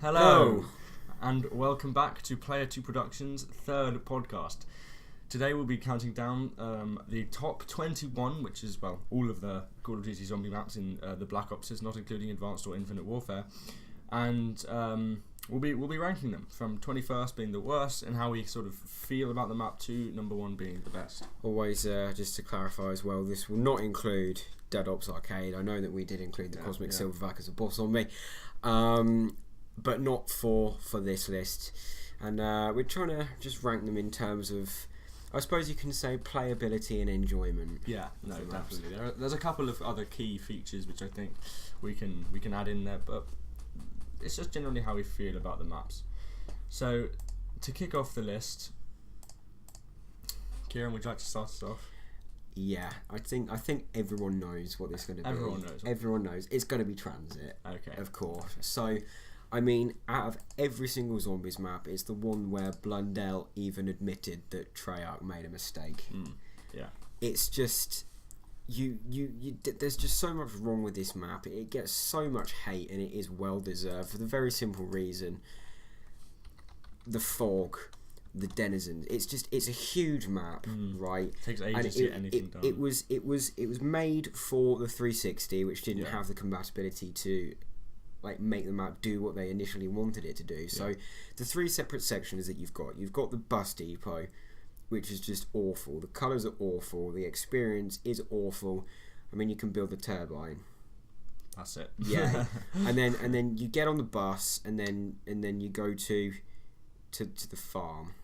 Hello, and welcome back to BravoVolta Productions' third podcast. Today we'll be counting down the top 21, which is, well, all of the Call of Duty zombie maps in the Black Ops, not including Advanced or Infinite Warfare, and we'll be ranking them from 21st being the worst and how we sort of feel about the map to number 1 being the best. Always, just to clarify as well, this will not include Dead Ops Arcade. I know that we did include the Cosmic Silverback as a boss zombie, but not for this list. And we're trying to just rank them in terms of, I suppose you can say, playability and enjoyment. Yeah, no, definitely. There's a couple of other key features which I think we can add in there, but it's just generally how we feel about the maps. So, to kick off the list, Kieran, would you like to start us off? Yeah, I think everyone knows what this is going to be. Everyone knows. It's going to be Transit. Okay. Of course. So, I mean, out of every single Zombies map, it's the one where Blundell even admitted that Treyarch made a mistake. Yeah. It's just there's just so much wrong with this map. It gets so much hate, and it is well deserved for the very simple reason: the fog, the denizens. It's a huge map, right? It takes ages to get anything done. It was made for the 360, which didn't have the compatibility to make the map do what they initially wanted it to do. So the 3 separate sections that you've got the bus depot, which is just awful. The colours are awful. The experience is awful. I mean, you can build the turbine. That's it. Yeah, and then you get on the bus, and then you go to the farm.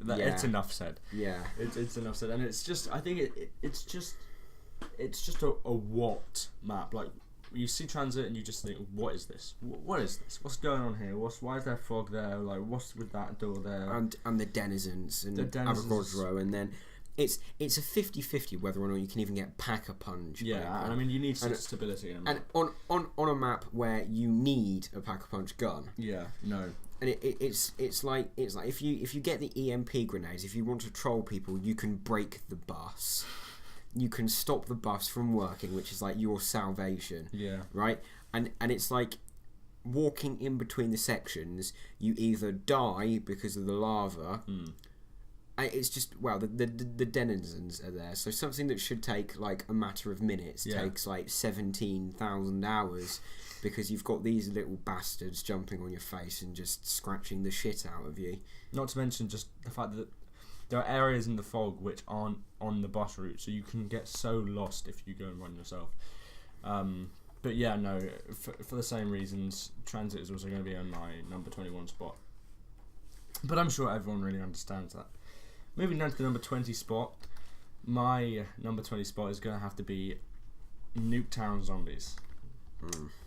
It's enough said. Yeah, it's enough said, and it's just, I think it's just a what map. Like, you see Transit and you just think, what is this? What is this? What's going on here? Why is there fog there? Like, what's with that door there? And the denizens and Avogadro, and then it's a 50-50 whether or not you can even get Pack-a-Punch. Yeah, and I mean, you need some stability in a map. And on a map where you need a Pack-a-Punch gun. Yeah, no. And it's like if you get the EMP grenades, if you want to troll people, you can break the bus. You can stop the bus from working, which is like your salvation. Yeah. Right? And it's like walking in between the sections, you either die because of the lava. It's just, well, the denizens are there. So something that should take like a matter of minutes takes like 17,000 hours because you've got these little bastards jumping on your face and just scratching the shit out of you. Not to mention just the fact that there are areas in the fog which aren't on the bus route, so you can get so lost if you go and run yourself. But yeah, no, for the same reasons, Transit is also going to be on my number 21 spot. But I'm sure everyone really understands that. Moving down to the number 20 spot, my number 20 spot is going to have to be Nuketown Zombies.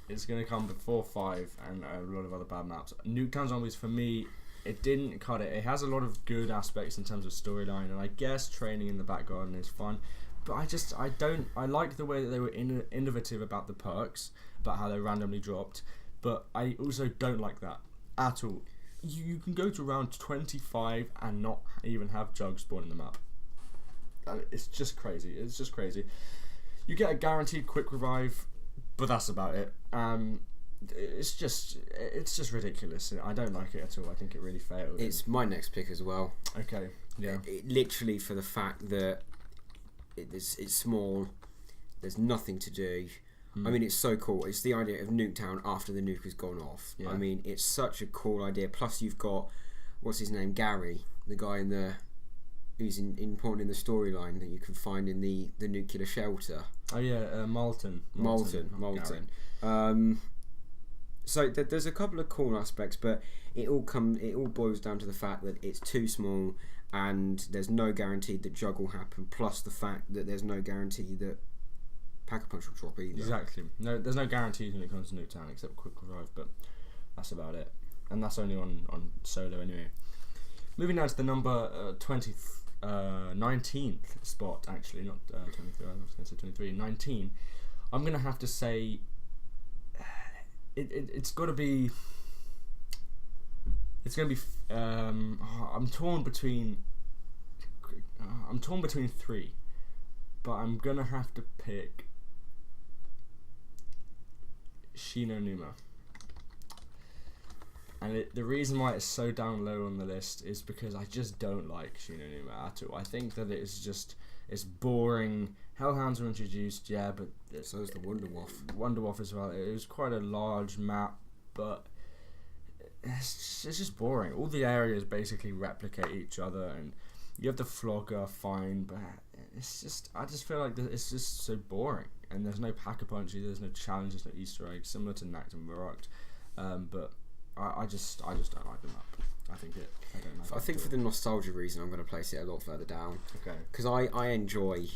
It's going to come before 5 and a lot of other bad maps. Nuketown Zombies, for me, it didn't cut it. It has a lot of good aspects in terms of storyline, and I guess training in the back garden is fun. But I like the way that they were innovative about the perks, about how they're randomly dropped. But I also don't like that at all. You can go to round 25 and not even have Jug spawn in the map. It's just crazy. It's just crazy. You get a guaranteed quick revive, but that's about it. It's just ridiculous. I don't like it at all. I think it really failed. It's my next pick as well. Okay, yeah. Literally for the fact that it's small, there's nothing to do. I mean, it's so cool. It's the idea of Nuketown after the nuke has gone off. Yeah. I mean, it's such a cool idea. Plus, you've got, what's his name, Gary, the guy who's important in the storyline that you can find in the nuclear shelter. Oh yeah, Malton. So there's a couple of cool aspects, but it all boils down to the fact that it's too small, and there's no guarantee that Jug will happen. Plus the fact that there's no guarantee that Pack-a-Punch will drop either. Exactly. No, there's no guarantees when it comes to Nuketown except quick revive, but that's about it, and that's only on solo anyway. Moving down to the number 19th spot, actually, not 23. I was going to say 23. 19. I'm going to have to say it's got to be. It's going to be. I'm torn between 3, but I'm going to have to pick Shinonuma. And the reason why it's so down low on the list is because I just don't like Shinonuma at all. I think that it's boring. Hellhounds were introduced, yeah, but so is the Wonderwaff as well. It was quite a large map, but it's just boring. All the areas basically replicate each other, and you have the Flogger, fine, but I just feel like it's just so boring. And there's no Pack-a-Punchy, there's no challenge, there's no Easter eggs, similar to Nacht and Verrucht. But I just don't like the map. I think for the nostalgia reason, I'm going to place it a lot further down. Okay. Because I enjoy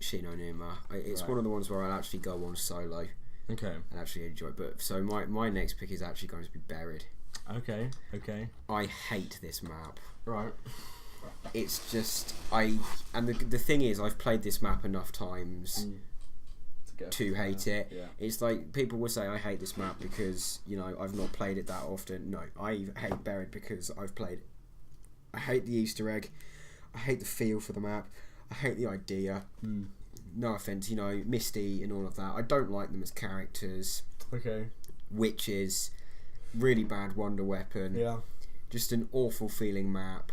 Shinonuma. It's one of the ones where I'll actually go on solo. Okay. And actually enjoy it. But so my next pick is actually going to be Buried. Okay. I hate this map. Right. It's just the thing is, I've played this map enough times to hate it. Yeah. It's like people will say I hate this map because I've not played it that often. No, I hate Buried because I've played it. I hate the Easter egg. I hate the feel for the map. I hate the idea. No offense, Misty and all of that. I don't like them as characters. Okay. Witches, really bad wonder weapon. Yeah. Just an awful feeling map.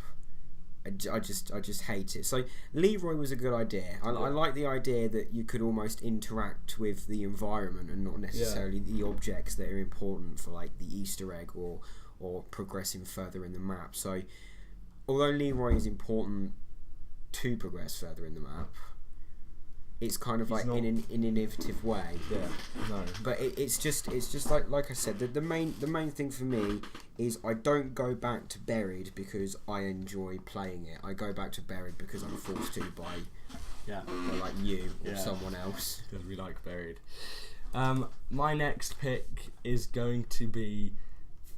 I just hate it. So Leroy was a good idea. I like the idea that you could almost interact with the environment and not necessarily the objects that are important for like the Easter egg or progressing further in the map. So although Leroy is important to progress further in the map, it's kind of in an innovative way. Yeah. No. But it's just like I said, the main thing for me is I don't go back to Buried because I enjoy playing it. I go back to Buried because I'm forced to by like you or someone else. Because we like Buried. My next pick is going to be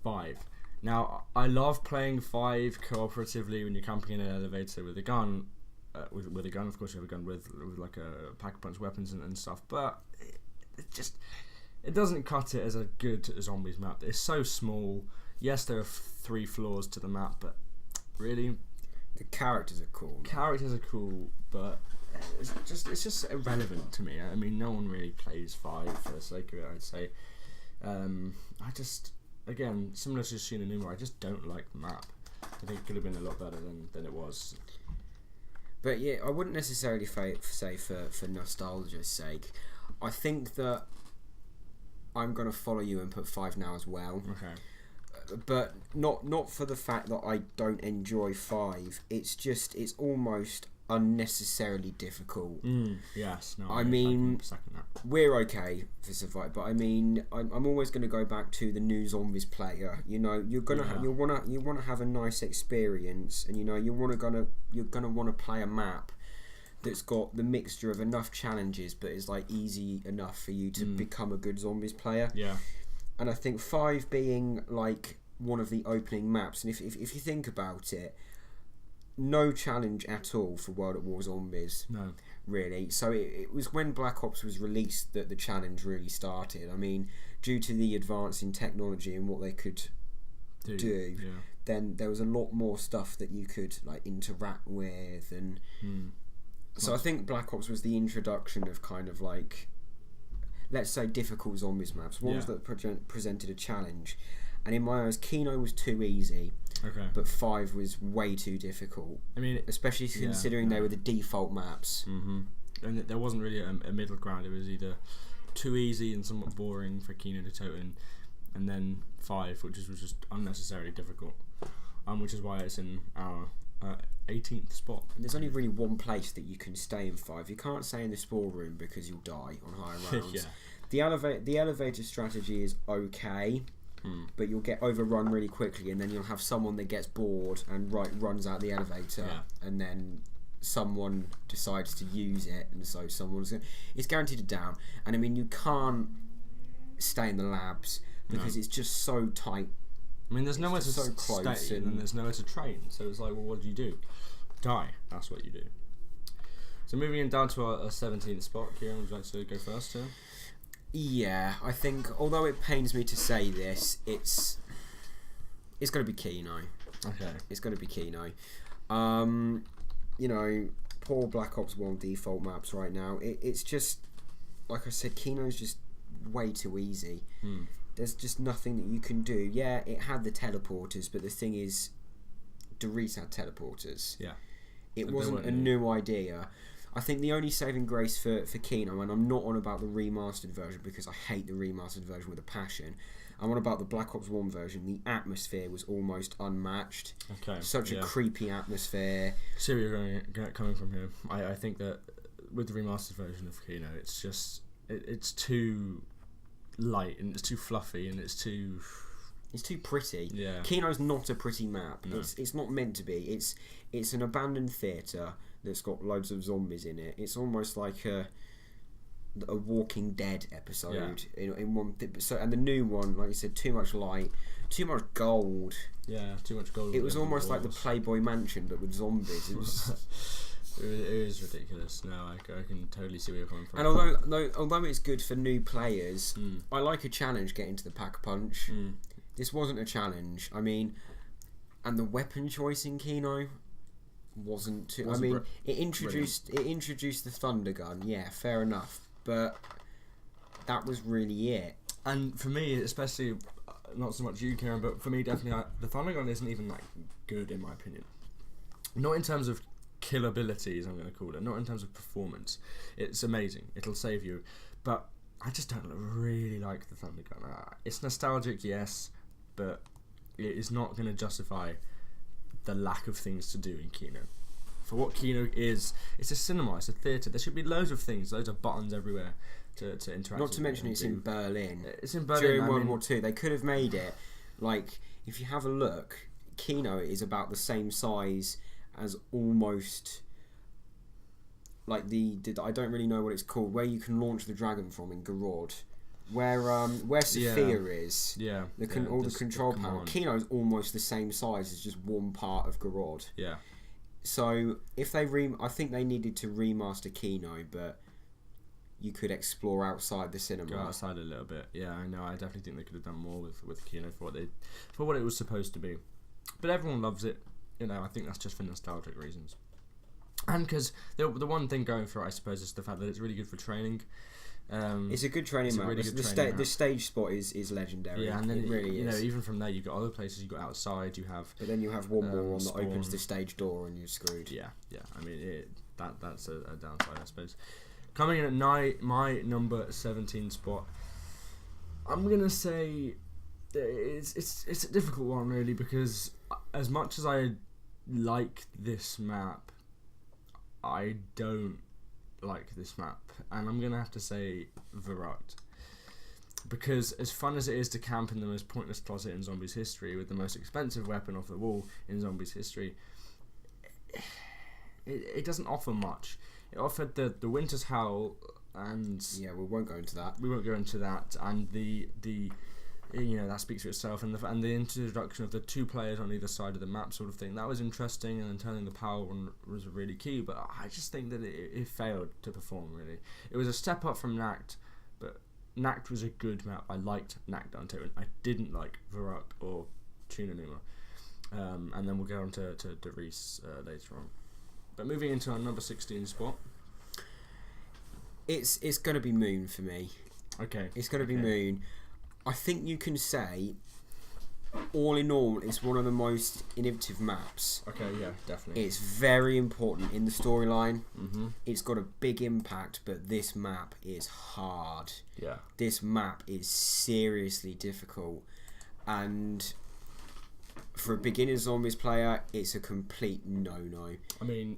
5. Now, I love playing 5 cooperatively when you're camping in an elevator with a gun. With a gun, of course, you have a gun with like a Pack-a-Punch weapons and stuff, but it doesn't cut it as a good zombies map. It's so small. Yes, there are 3 floors to the map, but really, the characters are cool. Characters are cool, but it's just irrelevant to me. I mean, no one really plays 5 for the sake of it, I'd say. Again, similar to Shinonuma, I just don't like the map. I think it could have been a lot better than it was. But yeah, I wouldn't necessarily say for nostalgia's sake. I think that I'm going to follow you and put 5 now as well. Okay. But not for the fact that I don't enjoy 5. It's almost unnecessarily difficult. Yes. No. I mean, second that. We're okay for Survive, but I mean, I'm always going to go back to the new zombies player. You're gonna you wanna have a nice experience, and you're gonna want to play a map that's got the mixture of enough challenges, but is like easy enough for you to become a good zombies player. Yeah. And I think 5 being like one of the opening maps, and if you think about it, no challenge at all for World at War Zombies. No. Really. So it was when Black Ops was released that the challenge really started. I mean, due to the advance in technology and what they could do then there was a lot more stuff that you could like interact with, and so I think Black Ops was the introduction of kind of like, let's say, difficult zombies maps, ones that presented a challenge. And in my eyes, Kino was too easy. Okay. But 5 was way too difficult. I mean, especially considering they were the default maps. Mm-hmm. And there wasn't really a middle ground. It was either too easy and somewhat boring for Kino to Toten, and then 5, which was just unnecessarily difficult. Which is why it's in our 18th spot. And there's only really one place that you can stay in 5. You can't stay in the spore room because you'll die on higher rounds. The elevator strategy is okay. But you'll get overrun really quickly, and then you'll have someone that gets bored and runs out the elevator, and then someone decides to use it, and so it's guaranteed to down. And I mean, you can't stay in the labs because it's just so tight. I mean, there's nowhere to stay, and there's nowhere to train. So it's like, well, what do you do? Die. That's what you do. So moving down to our 17th spot, Kieron, would you like to go first here? Yeah, I think, although it pains me to say this, it's going to be Kino. Okay. It's going to be Kino. Poor Black Ops 1 default maps right now. It's just, like I said, Kino's just way too easy. there's just nothing that you can do. Yeah, it had the teleporters, but the thing is, Doris had teleporters. Yeah. It wasn't a new idea. I think the only saving grace for Kino, and I'm not on about the remastered version because I hate the remastered version with a passion. I'm on about the Black Ops 1 version. The atmosphere was almost unmatched. Okay. Such a creepy atmosphere. See where you're coming from here. I think that with the remastered version of Kino, it's just it's too light and it's too fluffy and it's too pretty. Yeah. Kino's not a pretty map. No. It's not meant to be. It's an abandoned theatre that's got loads of zombies in it. It's almost like a Walking Dead episode in one thing. So, and the new one, like you said, too much light, too much gold. Yeah, too much gold. It was almost like the Playboy Mansion but with zombies. It was. It is ridiculous. No, I can totally see where you're coming from. And although it's good for new players, I like a challenge getting to the pack-a-punch. This wasn't a challenge. I mean, and the weapon choice in Kino wasn't too. It introduced the thunder gun. Yeah, fair enough. But that was really it. And for me, especially, not so much you, Kieran, but for me, definitely, the thunder gun isn't even that good in my opinion. Not in terms of kill abilities, I'm going to call it. Not in terms of performance. It's amazing. It'll save you. But I just don't really like the thunder gun. It's nostalgic, yes, but it is not going to justify the lack of things to do in Kino. For what Kino is, it's a cinema, it's a theatre. There should be loads of things, loads of buttons everywhere to interact with. Not to mention it's in Berlin. It's in Berlin. During World War II, they could have made it, like, if you have a look, Kino is about the same size as almost, like the I don't really know what it's called, where you can launch the dragon from in Garod. Where Sophia is, all the control panel. Kino is almost the same size as just one part of Garod. Yeah. So if they I think they needed to remaster Kino, but you could explore outside the cinema. Go outside a little bit. Yeah, I know. I definitely think they could have done more with Kino for what it was supposed to be. But everyone loves it. You know, I think that's just for nostalgic reasons. And because the one thing going for it, I suppose, is the fact that it's really good for training. It's a good training map. Really the stage spot is legendary. Yeah, and then it really is. Know, even from there, you've got other places. You've got outside. You have. But then you have one more on that opens the stage door, and you're screwed. Yeah. I mean, that's a downside, I suppose. Coming in at my number 17 spot, I'm gonna say it's a difficult one really, because as much as I like this map, I don't like this map, and I'm gonna have to say Verrat, because as fun as it is to camp in the most pointless closet in Zombies history with the most expensive weapon off the wall in Zombies history, it doesn't offer much. It offered the Winter's Howl, and yeah, we won't go into that. And the that speaks for itself, and the introduction of the two players on either side of the map sort of thing, that was interesting, and then turning the power on was really key, but I just think that it failed to perform really. It was a step up from Nacht, but Nacht was a good map. I liked Nacht Unto, I didn't like Verrat or Tunanuma, and then we'll go on to Reese later on. But moving into our number 16 spot, it's going to be Moon for me. Okay, it's going to be Moon. I think you can say, all in all, it's one of the most innovative maps. Okay, yeah, definitely. It's very important in the storyline. Mm-hmm. It's got a big impact, but this map is hard. Yeah. This map is seriously difficult, and for a beginner Zombies player, it's a complete no-no. I mean,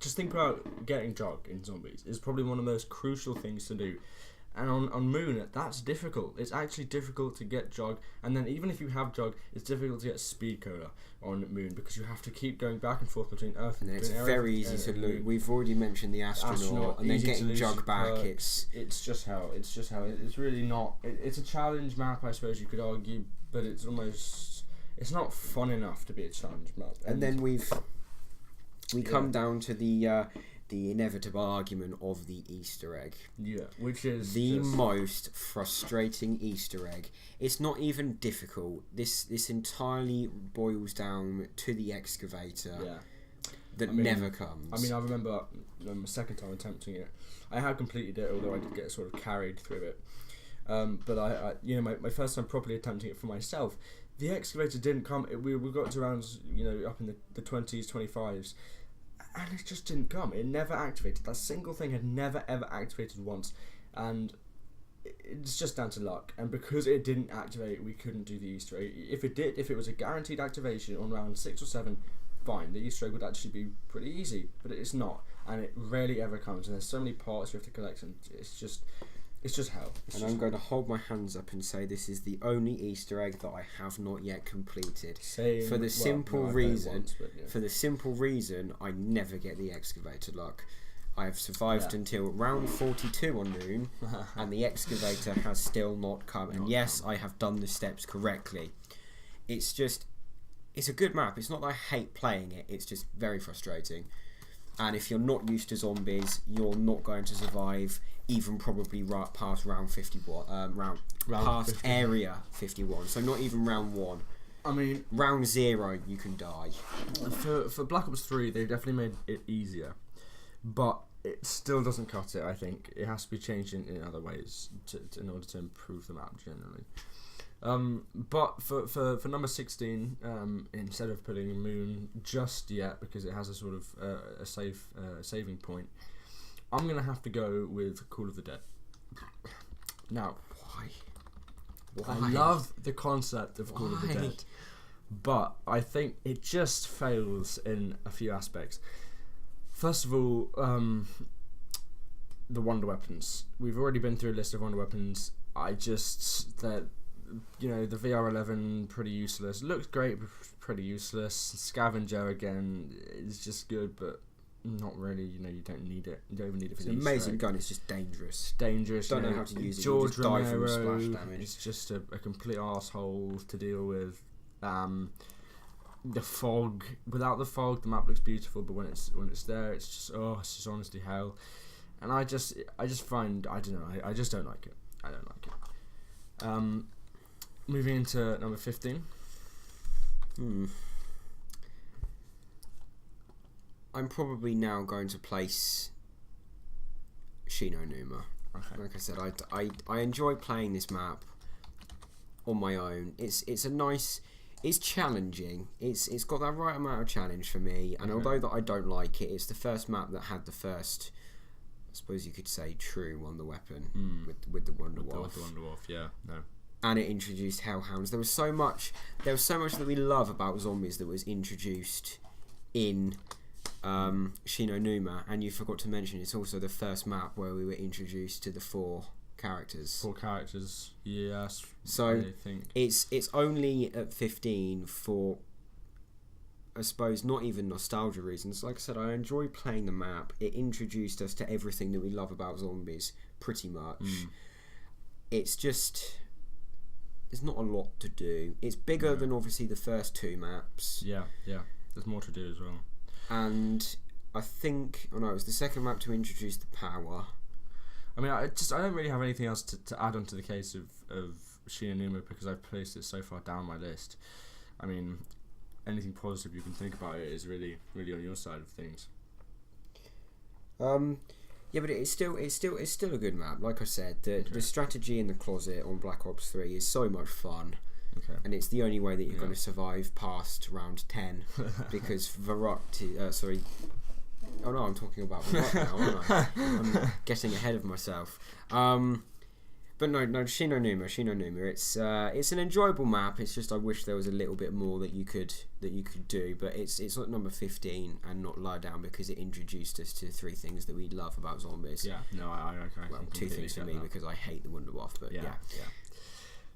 just think about getting Jog in Zombies. It's probably one of the most crucial things to do. And on Moon, that's difficult. It's actually difficult to get Jog, and then even if you have Jog, it's difficult to get Speed Cola on Moon, because you have to keep going back and forth between Earth and it's very easy to lose. We've already mentioned the astronaut and then getting Jog back. It's just hell. It's really not. It's a challenge map, I suppose you could argue, but it's not fun enough to be a challenge map. And then we come down to the inevitable argument of the Easter egg. Yeah, which is the most frustrating Easter egg. It's not even difficult. This entirely boils down to the excavator that never comes. I mean, I remember the second time attempting it, I had completed it, although I did get sort of carried through it. But I my first time properly attempting it for myself, the excavator didn't come. We got to rounds, up in the 20s, 25s, and it just didn't come. It never activated. That single thing had never ever activated once, and it's just down to luck. And because it didn't activate, we couldn't do the Easter egg. If it was a guaranteed activation on round 6 or 7, fine. The Easter egg would actually be pretty easy, but it's not, and it rarely ever comes. And there's so many parts you have to collect, and it's just hell. I'm going to hold my hands up and say this is the only Easter egg that I have not yet completed. For the simple reason I never get the excavator luck. I have survived until round 42 on Noon, and the excavator has still not come. And yes, I have done the steps correctly. It's a good map. It's not that I hate playing it. It's just very frustrating. And if you're not used to zombies, you're not going to survive even probably right past round 51, past 50. Area 51. So not even round 1. I mean, round 0 you can die. For Black Ops 3, they definitely made it easier, but it still doesn't cut it. I think it has to be changed in other ways in order to improve the map generally. But for number 16, instead of putting Moon just yet, because it has a sort of a saving point, I'm gonna have to go with Call of the Dead. Now, why? I love the concept of Call of the Dead, but I think it just fails in a few aspects. First of all, the wonder weapons. We've already been through a list of wonder weapons. The VR11 pretty useless. Looks great, but pretty useless. Scavenger again is just good, but not really. You don't need it. You don't even need it for the Easter amazing egg. Gun. It's just dangerous. Don't know how to use it. George Romero die from splash damage. It's just a complete arsehole to deal with. The fog. Without the fog, the map looks beautiful, but when it's there, it's just honestly hell. And I just find, I don't know, I just don't like it. I don't like it. Moving into number 15. I'm probably now going to place Shino Numa. Okay. Like I said, I enjoy playing this map on my own. It's challenging. It's got that right amount of challenge for me. And although that I don't like it, it's the first map that had the first, I suppose you could say, true wonder weapon with the Wonder Wolf. With the Wonder Wolf, yeah, no. And it introduced Hellhounds. There was so much that we love about zombies that was introduced in Shino Numa, and you forgot to mention it's also the first map where we were introduced to the 4 characters. 4 characters, yes. So I think it's only at 15 for, I suppose, not even nostalgia reasons. Like I said, I enjoy playing the map. It introduced us to everything that we love about zombies, pretty much. It's just, there's not a lot to do. It's bigger than obviously the first 2 maps. Yeah. There's more to do as well. And I think, it was the second map to introduce the power. I mean, I don't really have anything else to add on to the case of Shino Numa, because I've placed it so far down my list. I mean, anything positive you can think about it is really, really on your side of things. Yeah, but it's still a good map. Like I said, the strategy in the closet on Black Ops 3 is so much fun. Okay. And it's the only way that you're going to survive past round 10, because oh no, I'm talking about Varrock now, aren't I? I'm getting ahead of myself. But no, Shino Numa. It's an enjoyable map. It's just I wish there was a little bit more that you could do. But it's at number 15 and not lie down, because it introduced us to 3 things that we love about zombies. Yeah, no, I well, 2 things for me that. Because I hate the Wonder Wolf. But yeah.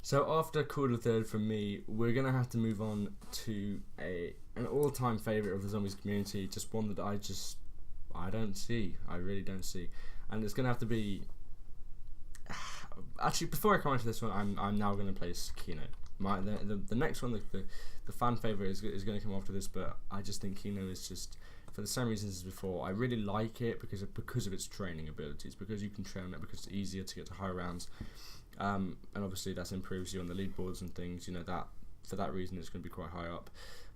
So after Call of the Dead from me, we're gonna have to move on to an all-time favorite of the zombies community. Just one that I don't see. I really don't see, and it's gonna have to be. Actually, before I come into this one, I'm now gonna place Kino. The next one, the fan favorite is going to come after this, but I just think Kino is just, for the same reasons as before. I really like it because of its training abilities, because you can train it, because it's easier to get to high rounds, and obviously that improves you on the leaderboards and things. That for that reason it's going to be quite high up.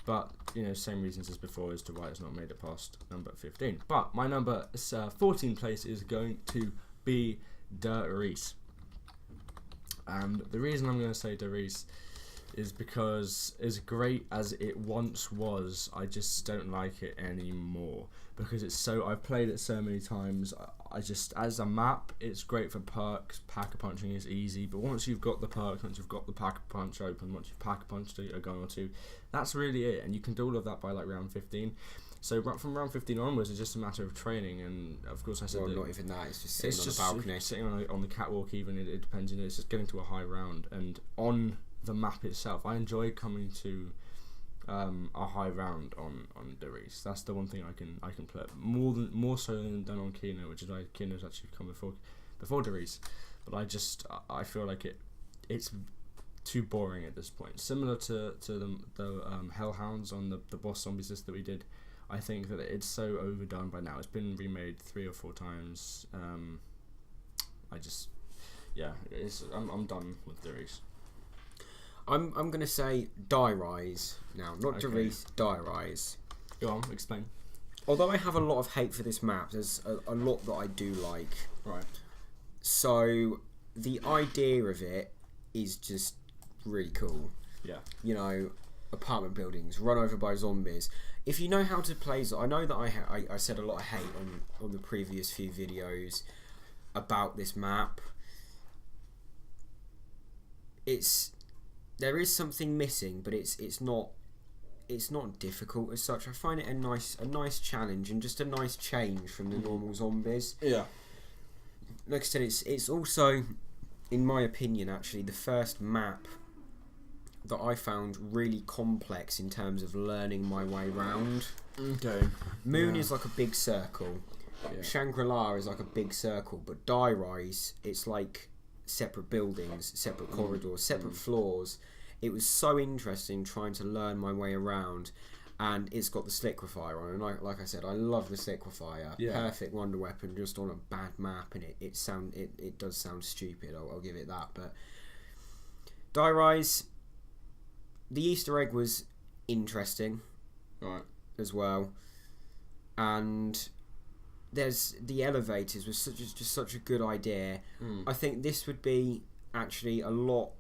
But same reasons as before as to why it's not made it past number 15. But my number 14 place is going to be Der Reese. And the reason I'm going to say Derice is because as great as it once was, I just don't like it anymore. Because I've played it so many times. I just, as a map, it's great for perks. Pack-a punching is easy, but once you've got the perks, once you've got the pack-a-punch open, once you've pack-a-punched a gun or two, that's really it. And you can do all of that by like round 15. So from round 15 onwards, it's just a matter of training. And of course, I said not even that. It's just sitting on the balcony, sitting on the catwalk. Even it depends. It's just getting to a high round. And on the map itself, I enjoy coming to a high round on Derice. That's the one thing I can play more so than on Kino, which is why Kino's actually come before Derice. But I feel like it's too boring at this point. Similar to the Hellhounds on the boss zombies list that we did. I think that it's so overdone by now. It's been remade 3 or 4 times. I'm done with Derice. I'm gonna say Die Rise now, not Derice. Die Rise. Go on, explain. Although I have a lot of hate for this map, there's a lot that I do like. Right. So the idea of it is just really cool. Yeah. You know, apartment buildings run over by zombies. If you know how to play, I know that I said a lot of hate on the previous few videos about this map. There is something missing, but it's not difficult as such. I find it a nice challenge and just a nice change from the normal zombies. Yeah. Like I said, it's also, in my opinion, actually the first map that I found really complex in terms of learning my way around. Okay. Moon is like a big circle. Yeah. Shangri-La is like a big circle, but Die Rise, it's like separate buildings, separate corridors, separate floors. It was so interesting trying to learn my way around, and it's got the Sliquifier on, and like I said, I love the Sliquifier. Yeah. Perfect wonder weapon just on a bad map, and it does sound stupid. I'll give it that, but Die Rise, the Easter egg was interesting, right, as well, and there's the elevators was just such a good idea. I think this would be actually a lot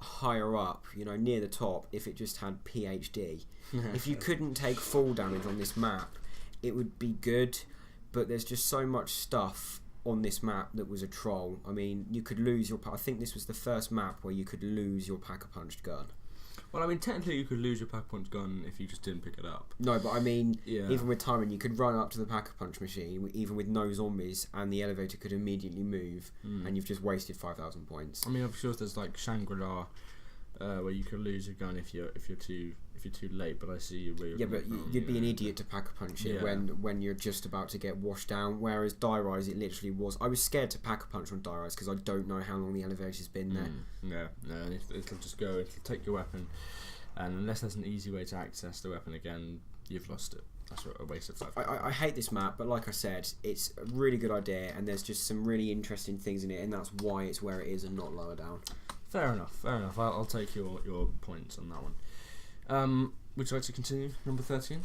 higher up, you know, near the top, if it just had PhD. If you couldn't take fall damage on this map, it would be good, but there's just so much stuff on this map that was a troll. I mean, you could lose I think this was the first map where you could lose your pack-a-punched gun. Well, I mean, technically you could lose your pack-a-punch gun if you just didn't pick it up. No, but I mean, even with timing, you could run up to the pack-a-punch machine, even with no zombies, and the elevator could immediately move, and you've just wasted 5,000 points. I mean, I'm sure there's like Shangri-La, where you could lose your gun if you're too late. But I see where you're but you'd be an idiot to pack-a-punch it when you're just about to get washed down. Whereas Die Rise, it literally was. I was scared to pack-a-punch on Die Rise because I don't know how long the elevator's been there. No, it'll just go. It'll take your weapon, and unless there's an easy way to access the weapon again, you've lost it. That's a waste of 5. I hate this map, but like I said, it's a really good idea, and there's just some really interesting things in it, and that's why it's where it is and not lower down. Fair enough. I'll take your points on that one. Would you like to continue? Number 13?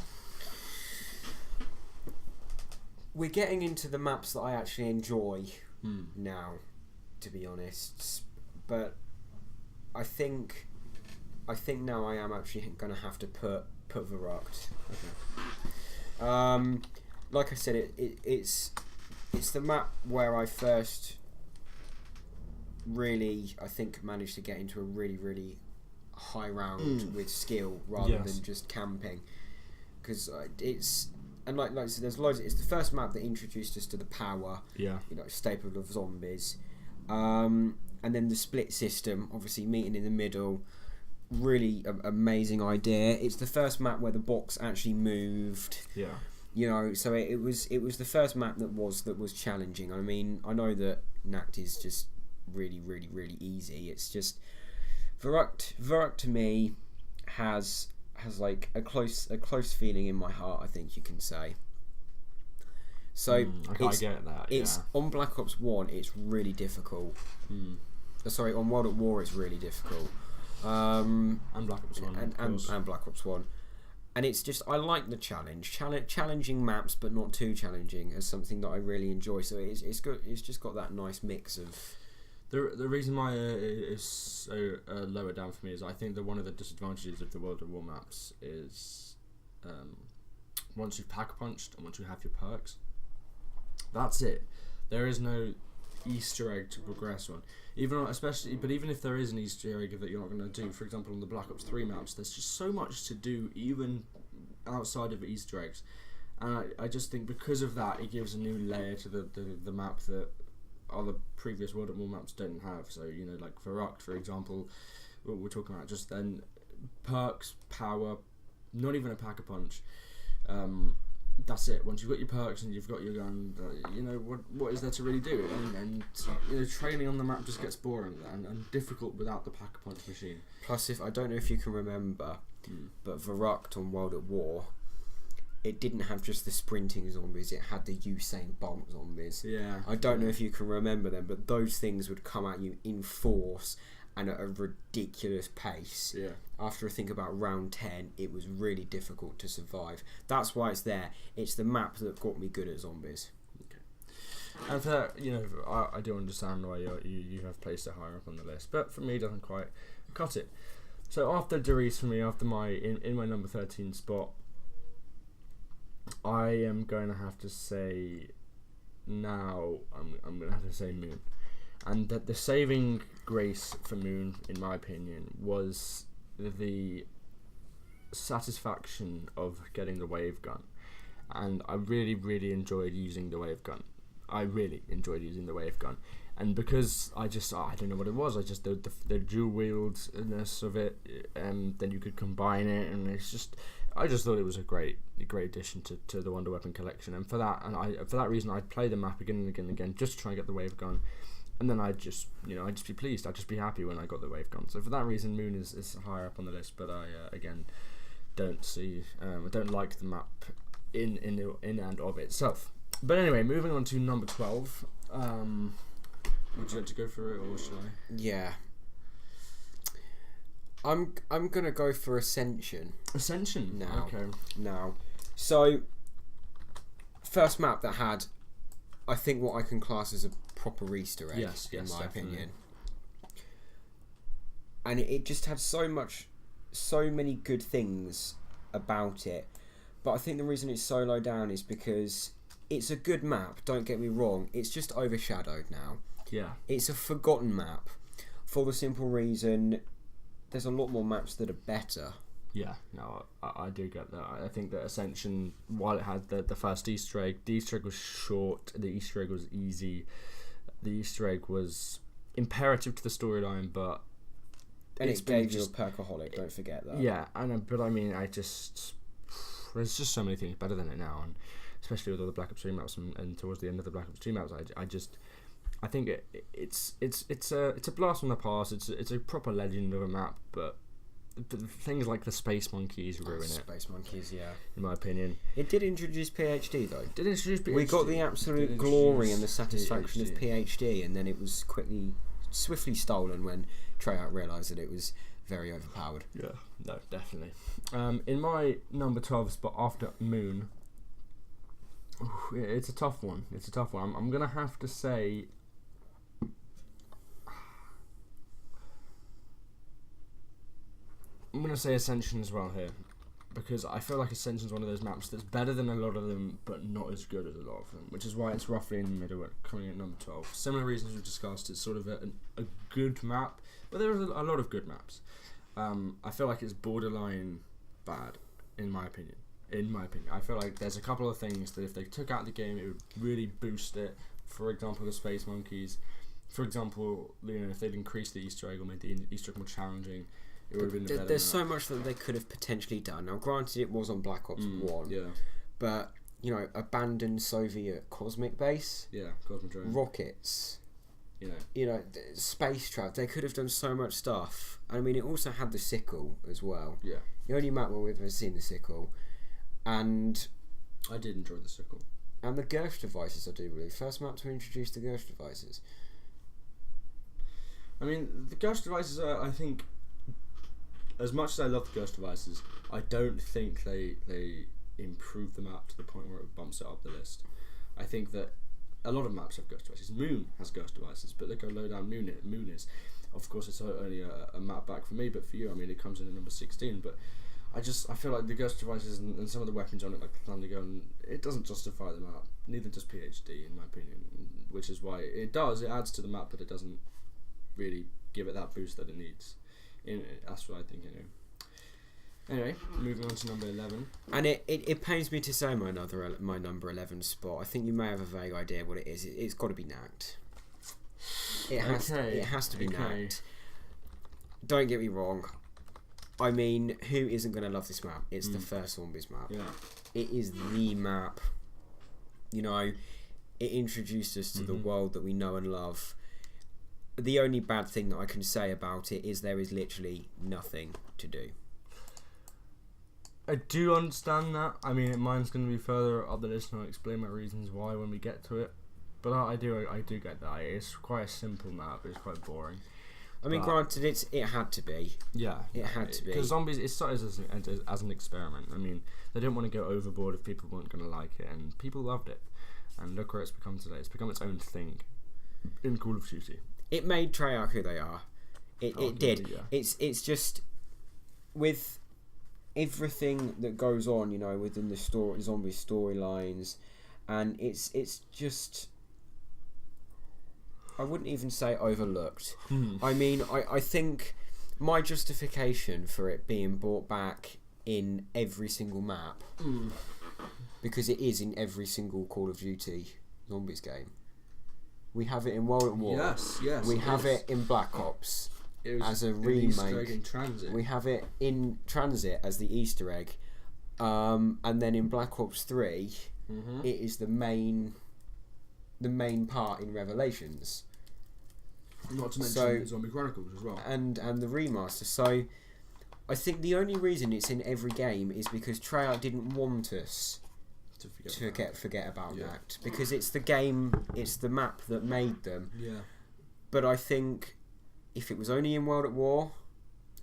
We're getting into the maps that I actually enjoy now, to be honest. But I think now I am actually going to have to put Verrucht. Okay. Like I said, it's the map where I first really, I think, managed to get into a really, really high round with skill rather than just camping, because it's like I said, there's loads. It's the first map that introduced us to the power, staple of zombies, and then the split system, obviously meeting in the middle. Really amazing idea. It's the first map where the box actually moved. Yeah. You know, so it was the first map that was challenging. I mean, I know that Nacht is just really, really, really easy. It's just Verrucht to me has like a close feeling in my heart, I think you can say. So I get that. It's on Black Ops 1. It's really difficult. Sorry, on World at War it's really difficult. And Black Ops 1 and Black Ops 1. And it's just, I like the challenging maps, but not too challenging, as something that I really enjoy. So it's good. It's just got that nice mix of The reason why it is so lower down for me is I think that one of the disadvantages of the World at War maps is once you've pack punched and once you have your perks, that's it. There is no Easter egg to progress on. Even if there is an Easter egg that you're not going to do, for example on the Black Ops 3 maps, there's just so much to do even outside of Easter eggs, and I just think because of that it gives a new layer to the map that other previous World at War maps don't have. So like Verrucht, for example, what we're talking about just then, perks, power, not even a pack a punch. That's it. Once you've got your perks and you've got your gun, what is there to really do? And training on the map just gets boring and difficult without the pack a punch machine. Plus, I don't know if you can remember, but Verrucht on World at War, it didn't have just the sprinting zombies, it had the Usain Bolt zombies. Yeah. I don't know if you can remember them, but those things would come at you in force and at a ridiculous pace. Yeah. After I think about round 10, it was really difficult to survive. That's why it's there. It's the map that got me good at zombies. Okay. And for that, I do understand why you have placed it higher up on the list, but for me, it doesn't quite cut it. So after Derice for me, after in my number 13 spot, I am going to have to say now, I'm going to have to say Moon. And that the saving grace for Moon, in my opinion, was the satisfaction of getting the wave gun. And I really, really enjoyed using the wave gun. And because I don't know what it was, the dual wieldedness of it, and then you could combine it, and I just thought it was a great addition to the Wonder Weapon collection. And for that reason, I'd play the map again and again and again just to try and get the wave gun. And then I'd just be pleased. I'd just be happy when I got the wave gun. So for that reason, Moon is higher up on the list. But I again I don't like the map in and of itself. But anyway, moving on to number 12. Would you like to go for it, or should I? Yeah. I'm gonna go for Ascension. Ascension now. Okay. Now, so first map that had, I think, what I can class as a proper Easter egg, in my opinion. And it just had so many good things about it. But I think the reason it's so low down is because it's a good map, don't get me wrong, it's just overshadowed now. Yeah. It's a forgotten map for the simple reason there's a lot more maps that are better. Yeah, no, I do get that. I think that Ascension, while it had the first Easter egg, the Easter egg was short, the Easter egg was easy, the Easter egg was imperative to the storyline, but... And it gave you a perkaholic, don't forget that. Yeah, but I mean, there's just so many things better than it now, and especially with all the Black Ops 3 maps and towards the end of the Black Ops 2 maps, I think it's a blast from the past. It's a proper legend of a map, but things like the Space Monkeys ruin it. Space Monkeys, yeah. In my opinion, it did introduce PhD though. Did introduce PhD. We got the absolute glory and the satisfaction of PhD, and then it was swiftly stolen when Treyarch realised that it was very overpowered. Yeah, no, definitely. In my number 12 spot after Moon, it's a tough one. I'm gonna have to say. I'm going to say Ascension as well here, because I feel like Ascension is one of those maps that's better than a lot of them, but not as good as a lot of them, which is why it's roughly in the middle, coming at number 12. Similar reasons we've discussed, it's sort of a good map, but there are a lot of good maps. I feel like it's borderline bad, in my opinion. I feel like there's a couple of things that if they took out the game, it would really boost it. For example, the Space Monkeys. For example, if they'd increased the Easter egg or made the Easter egg more challenging, it would have been there's so much that they could have potentially done. Now, granted, it was on Black Ops 1. Yeah. But, abandoned Soviet cosmic base. Yeah, cosmic drone. Rockets. Space travel. They could have done so much stuff. I mean, it also had the sickle as well. Yeah. The only map where we've ever seen the sickle. And... I did enjoy the sickle. And the Gersh devices, I do believe. First map to introduce the Gersh devices. I mean, the Gersh devices are, I think... As much as I love the Ghost devices, I don't think they improve the map to the point where it bumps it up the list. I think that a lot of maps have ghost devices. Moon has ghost devices, but look how low down Moon is. Of course, it's only a map back for me, but for you, I mean, it comes in at number 16. But I feel like the ghost devices and some of the weapons on it, like the thunder gun, it doesn't justify the map. Neither does PhD, in my opinion. Which is why it adds to the map, but it doesn't really give it that boost that it needs. That's what I think, anyway. Anyway, moving on to number 11. And it pains me to say my number 11 spot. I think you may have a vague idea what it is. It's got to be Knacked. It has to be Knacked. Don't get me wrong. I mean, who isn't going to love this map? It's the first Zombies map. Yeah. It is the map. You know, it introduced us to the world that we know and love. The only bad thing that I can say about it is there is literally nothing to do. I do understand that. I mean, mine's going to be further up the list, and I'll explain my reasons why when we get to it. But I do get that. It's quite a simple map. It's quite boring. I mean, granted, it had to be. Yeah, it had to be. Because Zombies, it started as an experiment. I mean, they didn't want to go overboard if people weren't going to like it, and people loved it. And look where it's become today. It's become its own thing in Call of Duty. It made Treyarch who they are. It did. Yeah. It's just with everything that goes on, you know, within the zombie storylines, and it's just, I wouldn't even say overlooked. I mean, I think my justification for it being brought back in every single map, because it is in every single Call of Duty Zombies game. We have it in World at War. Yes. We have it in Black Ops as a remake. Easter egg in Transit. We have it in Transit as the Easter egg, and then in Black Ops 3, it is the main part in Revelations. Not to mention Zombie Chronicles as well, and the remaster. So I think the only reason it's in every game is because Treyarch didn't want us to forget about Knacked, because it's the game, it's the map that made them. Yeah. But I think if it was only in World at War,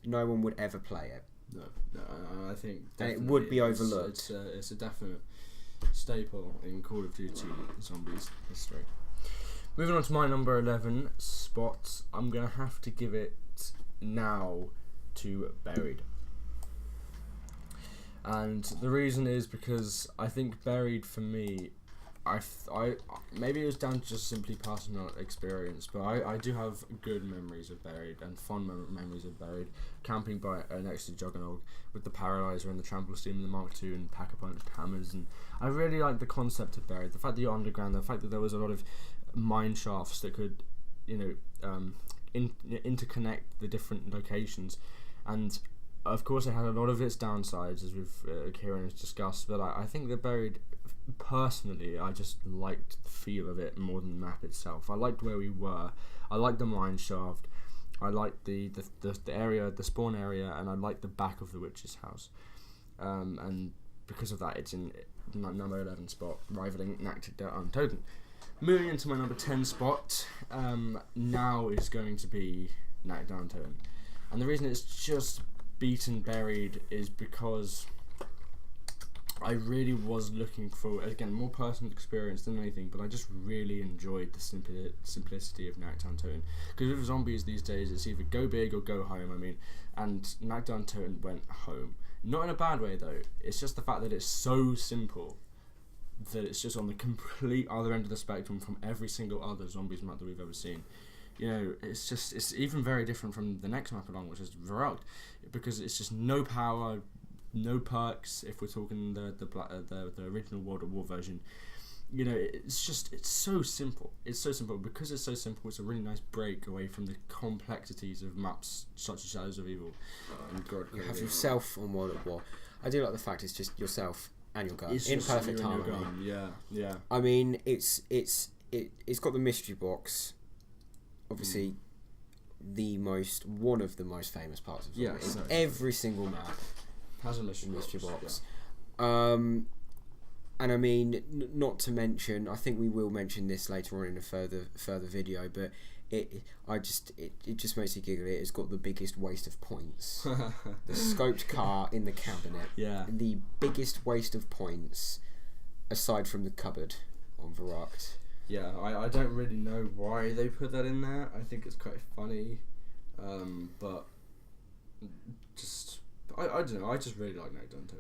no one would ever play it. No, I think and it would be overlooked. It's a definite staple in Call of Duty Zombies history. Moving on to my number 11 spot, I'm going to have to give it now to Buried. And the reason is because I think Buried, for me, I maybe it was down to just simply personal experience, but I do have good memories of Buried and fond memories of Buried, camping next to Juggernaut with the Paralyzer and the Trample Steam and the Mark II and Pack-a-Punch hammers, and I really like the concept of Buried, the fact that you're underground, the fact that there was a lot of mine shafts that could, interconnect the different locations, and of course it had a lot of its downsides, as Kieron has discussed, but I think that Buried, personally, I just liked the feel of it more than the map itself. I liked where we were, I liked the mine shaft, I liked the area, the spawn area, and I liked the back of the witch's house, and because of that it's in my number 11 spot, rivaling Knacked Untoten. Moving into my number 10 spot, now is going to be Knacked Untoten, and the reason it's just beaten Buried is because I really was looking for, again, more personal experience than anything, but I just really enjoyed the simplicity of Knacked Untoten. Because with Zombies these days, it's either go big or go home, I mean, and Knacked Untoten went home. Not in a bad way, though. It's just the fact that it's so simple that it's just on the complete other end of the spectrum from every single other Zombies map that we've ever seen. You know, it's even very different from the next map along, which is Varrocked, because it's just no power, no perks. If we're talking the original World at War version, you know, it's so simple. It's so simple. Because it's so simple, it's a really nice break away from the complexities of maps such as Shadows of Evil. And God, you have yourself on World at War. I do like the fact it's just yourself and your gun in perfect harmony. Yeah. I mean, it's got the mystery box. Obviously, one of the most famous parts of Zombies. Every single map has a mystery box. Yeah. And I mean, not to mention, I think we will mention this later on in a further video, but it just makes you giggle. It's got the biggest waste of points. The scoped car in the cabinet. Yeah. The biggest waste of points, aside from the cupboard on Varrocked. I don't really know why they put that in there. I think it's quite funny, but just I don't know. I just really like Nagdunto,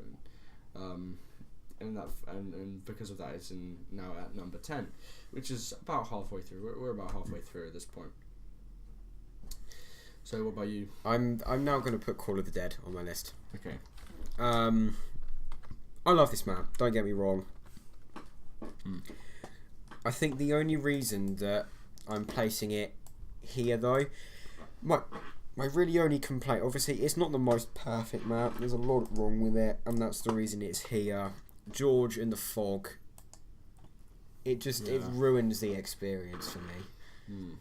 and because of that, it's now at number 10, which is about halfway through. We're about halfway through at this point. So, what about you? I'm now going to put Call of the Dead on my list. Okay. I love this map. Don't get me wrong. I think the only reason that I'm placing it here, though, my really only complaint, obviously, it's not the most perfect map. There's a lot wrong with it, and that's the reason it's here. George in the fog. It ruins the experience for me.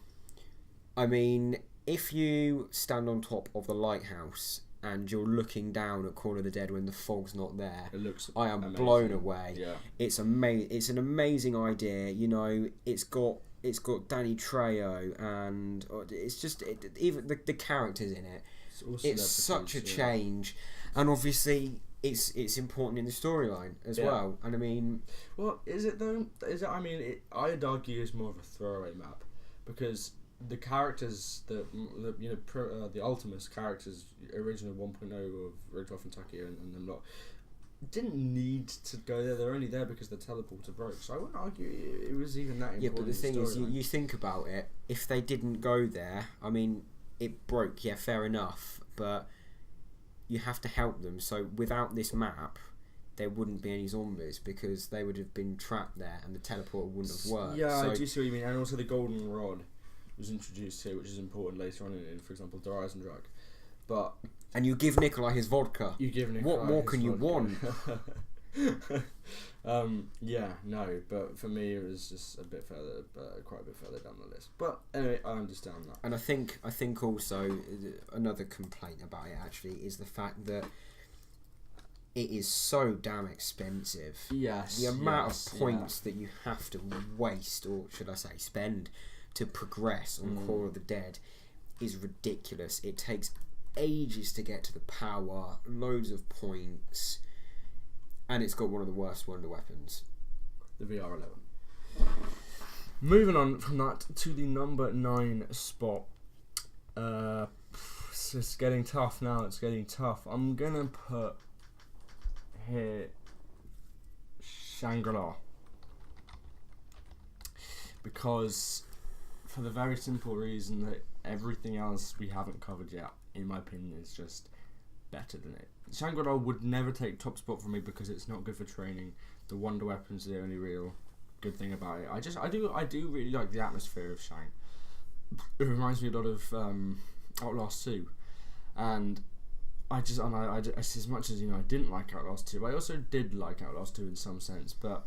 I mean, if you stand on top of the lighthouse and you're looking down at Call of the Dead when the fog's not there, I am amazing. Blown away. Yeah. It's It's an amazing idea. You know, it's got Danny Trejo, and it's just even the characters in it. It's such a change, and obviously it's important in the storyline as well. And I mean, well, is it though? Is it? I mean, I'd argue it's more of a throwaway map because the characters the Ultimus characters, original 1.0 of Ridgeoff and Tucky and them lot, didn't need to go there. They're only there because the teleporter broke. So I wouldn't argue it was even that important. Yeah, but the thing is, you think about it. If they didn't go there, I mean, it broke. Yeah, fair enough. But you have to help them. So without this map, there wouldn't be any zombies because they would have been trapped there, and the teleporter wouldn't have worked. Yeah, I do see what you mean. And also the golden rod was introduced here, which is important later on in for example, Der Eisendrache. But and you give Nikolai his vodka. You give Nikolai what more can you want? But for me it was just a bit further, quite a bit further down the list. But anyway, I understand that. And I think also another complaint about it actually is the fact that it is so damn expensive. Yes. The amount of points that you have to waste, or should I say spend, to progress on Call of the Dead is ridiculous. It takes ages to get to the power, loads of points, and it's got one of the worst wonder weapons. The VR11. Moving on from that to the number 9 spot. It's getting tough now. It's getting tough. I'm going to put here Shangri-La. Because for the very simple reason that everything else we haven't covered yet, in my opinion, is just better than it. Shangri-La would never take top spot for me because it's not good for training. The wonder weapons are the only real good thing about it. I do really like the atmosphere of Shang. It reminds me a lot of Outlast 2, and I as much as I didn't like Outlast 2, I also did like Outlast 2 in some sense, but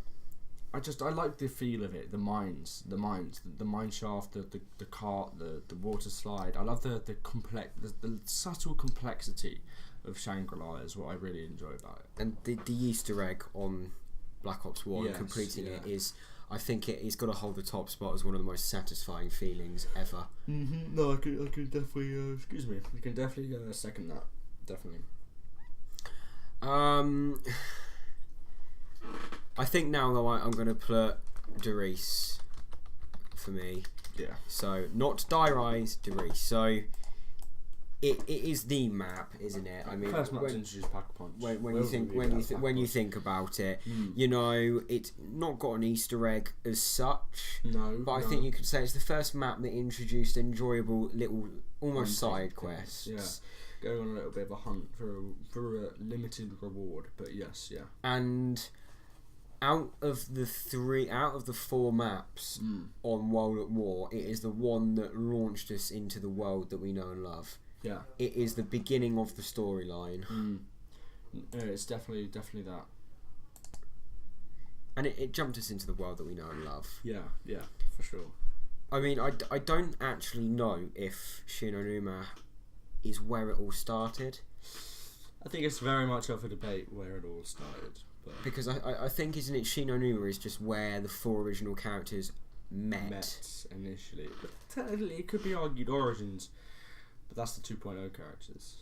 I like the feel of it, the mine shaft, the cart, the water slide. I love the subtle complexity of Shangri-La is what I really enjoy about it. And the Easter egg on Black Ops 1, completing it, is, I think it's got to hold the top spot as one of the most satisfying feelings ever. Mm-hmm. No, I could definitely, excuse me, you can definitely second that, definitely. I think now though I'm going to put Derice for me. Yeah. So not Dire Eyes, Derice. So it is the map, isn't it? I mean, first map to introduce Pack-a-Punch. When you think about it, it's not got an Easter egg as such. No. But I think you could say it's the first map that introduced enjoyable little, almost side quests. Yeah. Going on a little bit of a hunt for a limited reward, but yes, yeah. And out of the 4 maps on World at War, it is the one that launched us into the world that we know and love. Yeah. It is the beginning of the storyline. Yeah, it's definitely that. And it jumped us into the world that we know and love. Yeah, for sure. I mean, I don't actually know if Shin Onuma is where it all started. I think it's very much up for debate where it all started. But because I think, isn't it, Shin Onuma is just where the 4 original characters met initially. But technically it could be argued Origins, but that's the 2.0 characters.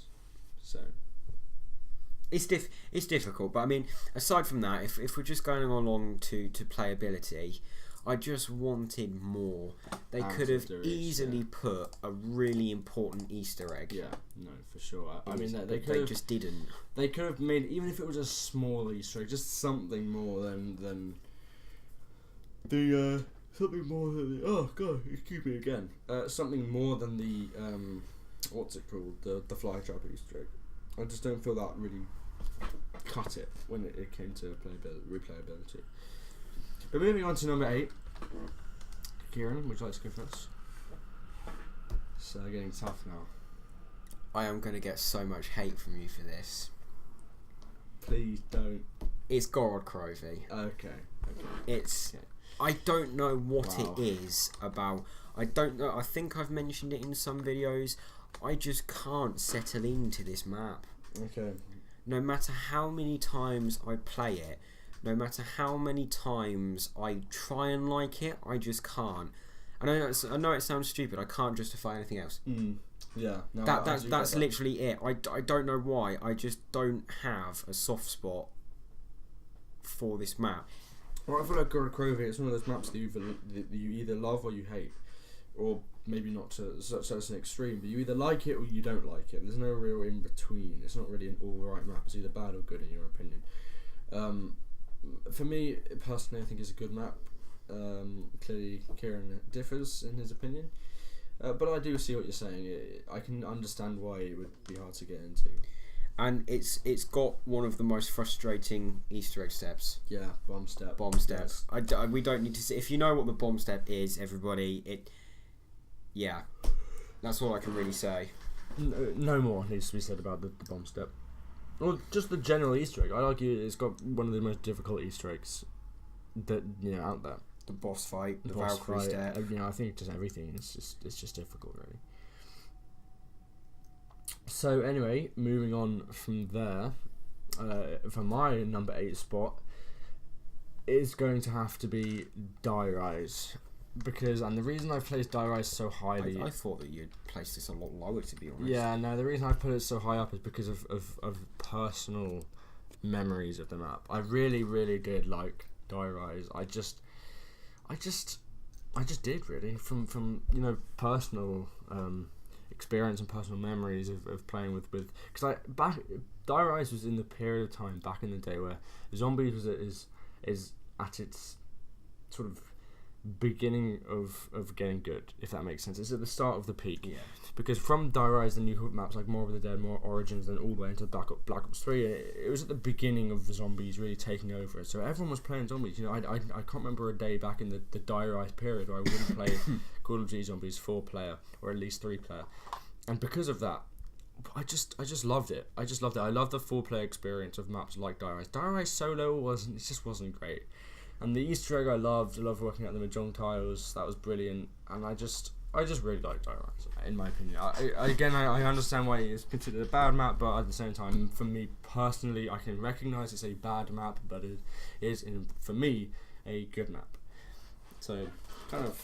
So it's difficult, but I mean, aside from that, if we're just going along to playability, I just wanted more. They could have easily put a really important Easter egg. Yeah, no, for sure. I mean, they just didn't. They could have made, even if it was a small Easter egg, just something more than the something more than the, oh god, excuse me again. Something more than the what's it called? The fly trap Easter egg. I just don't feel that really cut it when it came to replayability. But moving on to number 8. Kieran, would you like to go first? It's getting tough now. I am going to get so much hate from you for this. Please don't. It's Gorod Krovi. Okay. It's... Okay. I don't know what it is about. I don't know. I think I've mentioned it in some videos. I just can't settle into this map. Okay. No matter how many times I play it, no matter how many times I try and like it, I just can't. And I know it sounds stupid. I can't justify anything else. Yeah. No, that's literally it. I don't know why. I just don't have a soft spot for this map. Well, I feel like Gorod Krovi, it's one of those maps that you either love or you hate, or maybe not to such an extreme, but you either like it or you don't like it. There's no real in between. It's not really an all-right map. It's either bad or good in your opinion. For me personally, I think it's a good map. Clearly, Kieran differs in his opinion, but I do see what you're saying. I can understand why it would be hard to get into. And it's got one of the most frustrating Easter egg steps. Yeah, bomb step. Bomb step. Yes. We don't need to see. If you know what the bomb step is, everybody, yeah, that's all I can really say. No more needs to be said about the bomb step. Well, just the general Easter egg. I argue it's got one of the most difficult Easter eggs that out there. The boss fight, the Valkyrie step. I think just everything. It's just difficult, really. So anyway, moving on from there, for my number 8 spot is going to have to be Die Rise, and the reason I've placed Die Rise so highly, I thought that you'd place this a lot lower, to be honest. Yeah, no, the reason I've put it so high up is because of personal memories of the map. I really, really did like Die Rise. I just did, really, from personal experience and personal memories of playing with because Die Rise was in the period of time back in the day where Zombies is at its sort of beginning of getting good, if that makes sense. It's at the start of the peak. Yeah. Because from Die Rise, then you have maps like More of the Dead, more Origins, then all the way into Black Ops 3. It was at the beginning of the Zombies really taking over. So everyone was playing Zombies. I can't remember a day back in the Die Rise period where I wouldn't play Call of Duty Zombies 4-player or at least 3-player. And because of that, I just loved it. I love the 4-player experience of maps like Die Rise. Die Rise solo just wasn't great. And the Easter egg I loved working out the Mahjong tiles. That was brilliant. And I just really liked Die Rise, in my opinion. I understand why it's considered a bad map, but at the same time, for me personally, I can recognise it's a bad map, but it is, for me, a good map. So, kind of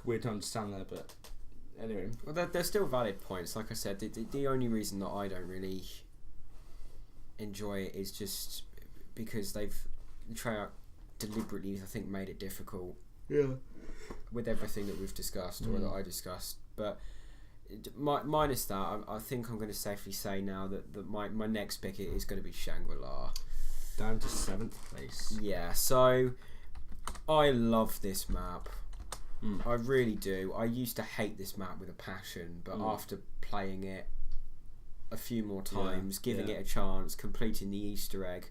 weird to understand there, but anyway. Well, they're still valid points. Like I said, the only reason that I don't really enjoy it is just because Treyarch deliberately, I think, made it difficult. Yeah. With everything that we've discussed, or that I discussed. But minus that, I think I'm going to safely say now that my next pick is going to be Shangri-La. Down to 7th place. Yeah, so I love this map. I really do. I used to hate this map with a passion, but after playing it a few more times, giving it a chance, completing the Easter egg,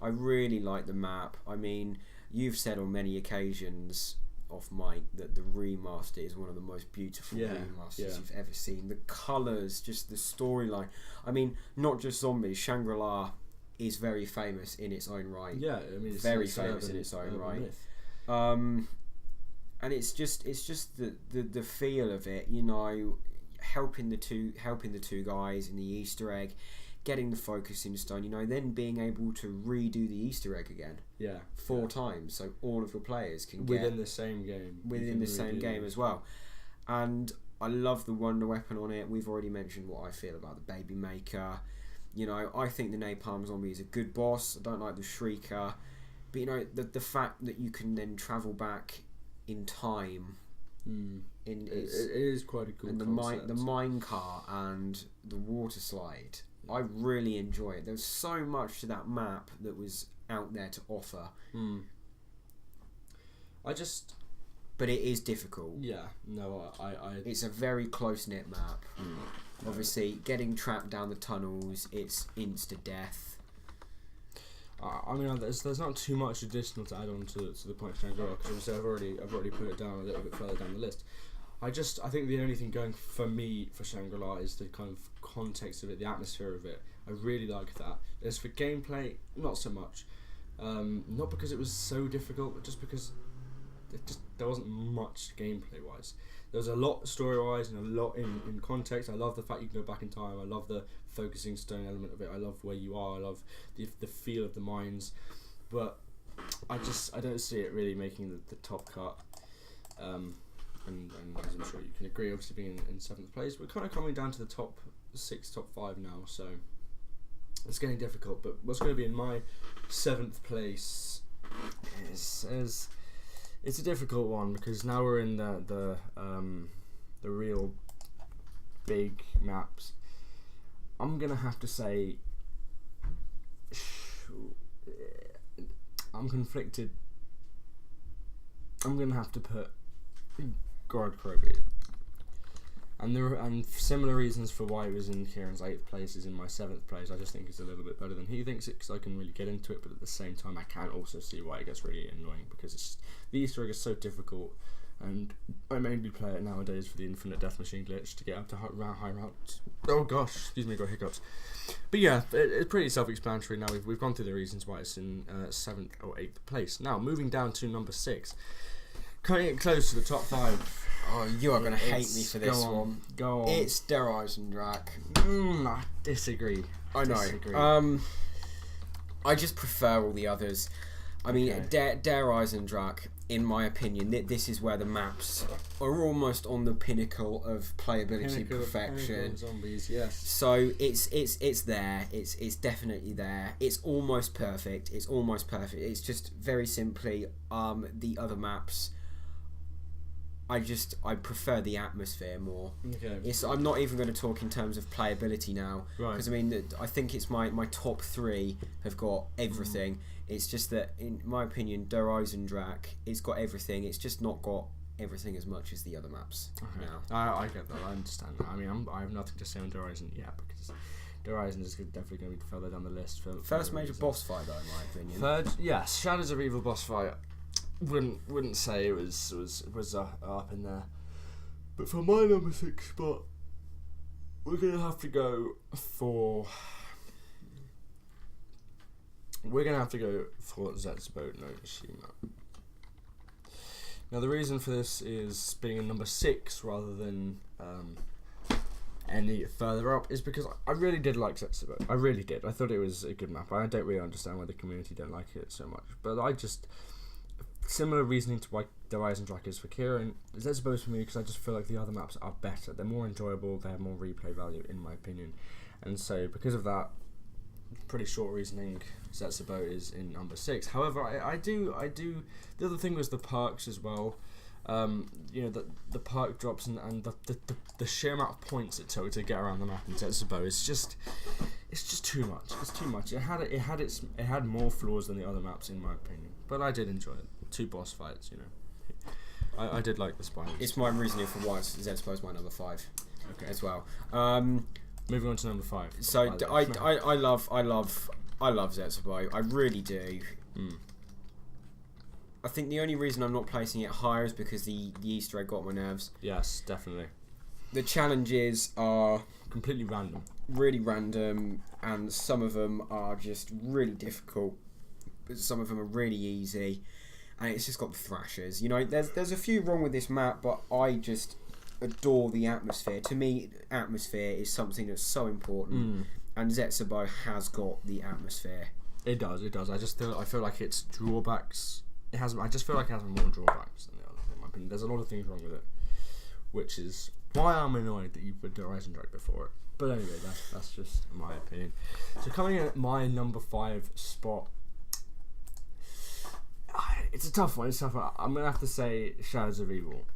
I really like the map. I mean, you've said on many occasions off mic that the remaster is one of the most beautiful remasters you've ever seen. The colours, just the storyline. I mean, not just Zombies. Shangri-La is very famous in its own right. Yeah, I mean, it's very famous in its own right. Myth. And it's just the feel of it. Helping the two guys in the Easter egg, getting the focusing stone, then being able to redo the Easter egg again. Yeah. 4 times, so all of the players can within the same game. Within the same game as well. And I love the Wonder Weapon on it. We've already mentioned what I feel about the Baby Maker. I think the Napalm Zombie is a good boss. I don't like the Shrieker. But the fact that you can then travel back in time. It is quite a cool and concept. the mine cart and the water slide. I really enjoy it. There's so much to that map that was out there to offer. But it is difficult. Yeah, no, It's a very close-knit map. Obviously, getting trapped down the tunnels, it's insta-death. I mean, there's not too much additional to add on to the point of Shangri-La, because obviously I've already put it down a little bit further down the list. I think the only thing going for me for Shangri-La is the kind of context of it, the atmosphere of it. I really like that. As for gameplay, not so much. Not because it was so difficult, but just because there wasn't much gameplay wise. There was a lot story wise and a lot in context. I love the fact you can go back in time. I love the focusing stone element of it. I love where you are. I love the feel of the mines, but I don't see it really making the top cut. And as I'm sure you can agree, obviously being in 7th place, we're kind of coming down to the top 6, top 5 now, so it's getting difficult. But what's going to be in my 7th place is it's a difficult one, because now we're in the real big maps. I'm gonna have to say I'm conflicted. I'm gonna have to put God Kroger. And similar reasons for why it was in Kieran's 8th place is in my 7th place. I just think it's a little bit better than he thinks it, because I can really get into it, but at the same time I can also see why it gets really annoying, because the Easter egg is so difficult, and I mainly play it nowadays for the infinite death machine glitch to get up to high routes. Oh gosh, excuse me, got hiccups. But yeah, it's pretty self-explanatory now. We've gone through the reasons why it's in 7th or 8th place. Now, moving down to number 6. Cutting it close to the top 5. Oh, you are going to hate me for this one. Go on. It's Der Eisendrache. I disagree. I know. Disagree. I just prefer all the others. I mean, Der Eisendrache, in my opinion, this is where the maps are almost on the pinnacle of playability perfection. Zombies, yes. So it's there. It's definitely there. It's almost perfect. It's just very simply the other maps. I prefer the atmosphere more. Okay. I'm not even going to talk in terms of playability now, because I mean, I think it's my top 3 have got everything. It's just that, in my opinion, Der Eisendrache, it's got everything. It's just not got everything as much as the other maps. Okay. Now. I get that. I understand that. I mean, I have nothing to say on Der Eisen yet, because Der Eisen is definitely going to be further down the list. First major boss fight, though, in my opinion. Third, yes, Shadows of Evil boss fight. Wouldn't say it was up in there, but for my number 6 spot, we're gonna have to go for Zetsubo no Shima. Now the reason for this is being in number 6 rather than any further up is because I really did like Zetsubo. I really did. I thought it was a good map. I don't really understand why the community don't like it so much, but similar reasoning to why Der Eisendrache is for Kieran. Zetsubo is for me because I just feel like the other maps are better. They're more enjoyable. They have more replay value, in my opinion. And so, because of that, pretty short reasoning, Zetsubo is in number 6. However, I do. The other thing was the perks as well. The perk drops and the sheer amount of points it took to get around the map in Zetsubo is just. It's just too much. It's too much. It had more flaws than the other maps, in my opinion. But I did enjoy it. 2 boss fights, I did like the spines. It's my reasoning for why Zetsubo is my number 5. Okay. As well. Moving on to number 5. So I love Zetsubo. I really do. I think the only reason I'm not placing it higher is because the Easter egg got on my nerves. Yes, definitely. The challenges are completely random. Really random, and some of them are just really difficult. Some of them are really easy, and it's just got the thrashers. There's a few wrong with this map, but I just adore the atmosphere. To me, atmosphere is something that's so important, and Zetsubo has got the atmosphere. It does. I feel like its drawbacks. I just feel like it has more drawbacks than the other. In my opinion, there's a lot of things wrong with it, which is why I'm annoyed that you put Der Eisendrache before it. But anyway, that's just my opinion. So coming in at my number 5 spot, It's a tough one. I'm gonna have to say Shadows of Evil.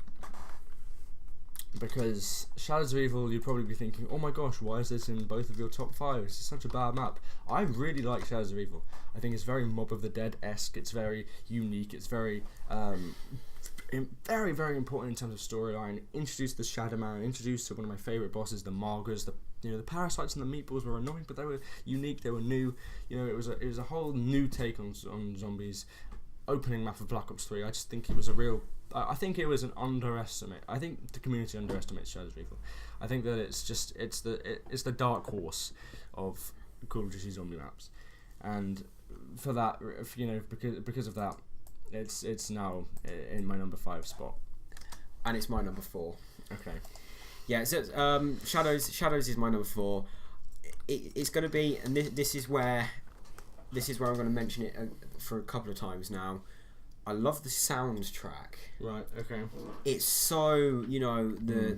Because Shadows of Evil, you'd probably be thinking, oh my gosh, why is this in both of your top 5? This is such a bad map. I really like Shadows of Evil. I think it's very Mob of the Dead-esque. It's very unique. It's very, very, very important in terms of storyline. Introduced the Shadow Man. Introduced to one of my favourite bosses, the Margers. The parasites and the meatballs were annoying, but they were unique. They were new. It was a whole new take on zombies. Opening map of Black Ops 3. I just think it was a real. I think it was an underestimate. I think the community underestimates Shadows of Evil. I think that it's the dark horse of Call of Duty zombie maps, and for that, because of that, it's now in my number 5 spot, and it's my number 4. Okay. Yeah. So Shadows is my number 4. It's going to be, and this is where I'm going to mention it for a couple of times now. I love the soundtrack. Right, okay. It's so, the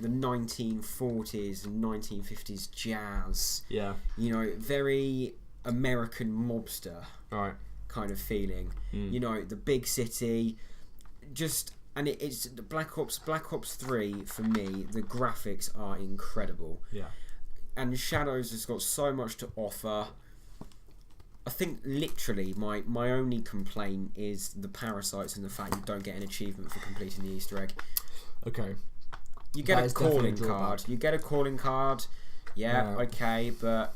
1940s and 1950s jazz. Yeah. Very American mobster kind of feeling. The big city. And it's the Black Ops 3, for me, the graphics are incredible. Yeah. And Shadows has got so much to offer. I think literally my only complaint is the parasites and the fact you don't get an achievement for completing the Easter egg. Okay. You get a calling card. Yeah, okay, but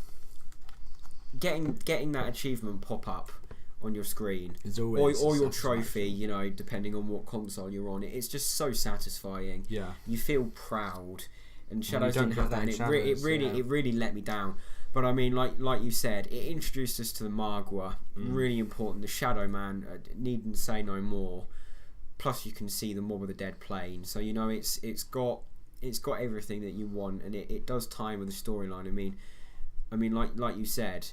getting that achievement pop up on your screen or your trophy, depending on what console you're on, it's just so satisfying. Yeah. You feel proud, and Shadows didn't have that, and it really let me down. But I mean, like you said, it introduced us to the Margwa, really important. The Shadow Man, needn't say no more. Plus, you can see the Mob of the Dead plane, so it's got everything that you want, and it does tie in with the storyline. I mean, like you said,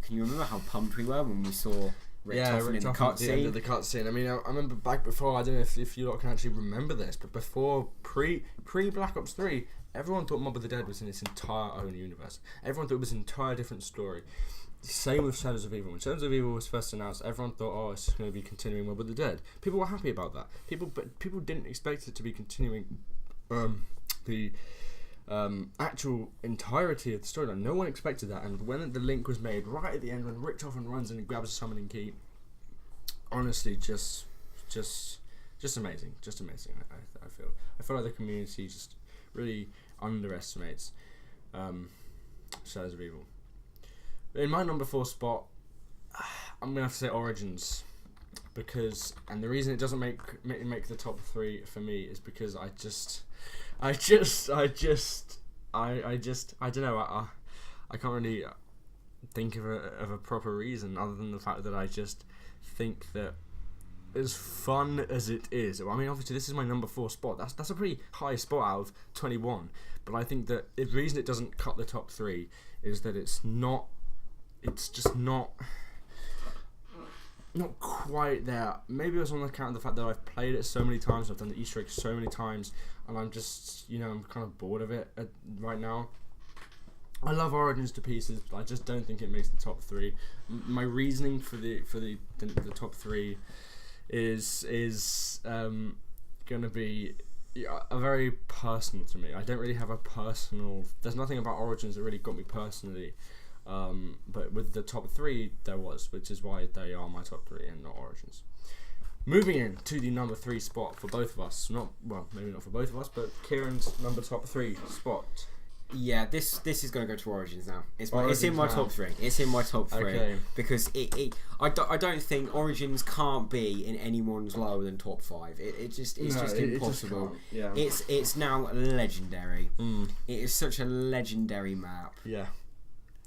can you remember how pumped we were when we saw Rick Toffin in the cutscene? The cutscene. I mean, I remember back before. I don't know if you lot can actually remember this, but before pre Black Ops 3. Everyone thought Mob of the Dead was in its entire own universe. Everyone thought it was an entire different story. Same with Shadows of Evil. When Shadows of Evil was first announced, everyone thought, it's going to be continuing Mob of the Dead. People were happy about that. People didn't expect it to be continuing the actual entirety of the storyline. No one expected that. And when the link was made right at the end, when Rick Toffin runs in and grabs a summoning key, honestly, just amazing. Just amazing. I feel like the community just really underestimates Shadows of Evil. In my number 4 spot, I'm gonna have to say Origins, and the reason it doesn't make the top 3 for me is because I don't know. I can't really think of a proper reason other than the fact that I just think that, as fun as it is, I mean, obviously this is my number 4 spot. That's a pretty high spot out of 21. But I think that the reason it doesn't cut the top 3 is that it's just not quite there. Maybe it was on account of the fact that I've played it so many times, I've done the Easter eggs so many times, and I'm just, I'm kind of bored of it right now. I love Origins to pieces, but I just don't think it makes the top 3. My reasoning for the top 3 is going to be a very personal to me. I don't really have a personal. There's nothing about Origins that really got me personally, but with the top 3 there was, which is why they are my top 3 and not Origins. Moving in to the number 3 spot for both of us. Maybe not for both of us, but Kieran's number top 3 spot. Yeah, this is going to go to Origins now. It's in my top 3. It's in my top 3 okay. Because I don't think Origins can't be in anyone's lower than top 5. It's just impossible. Yeah. It's now legendary. It is such a legendary map. Yeah,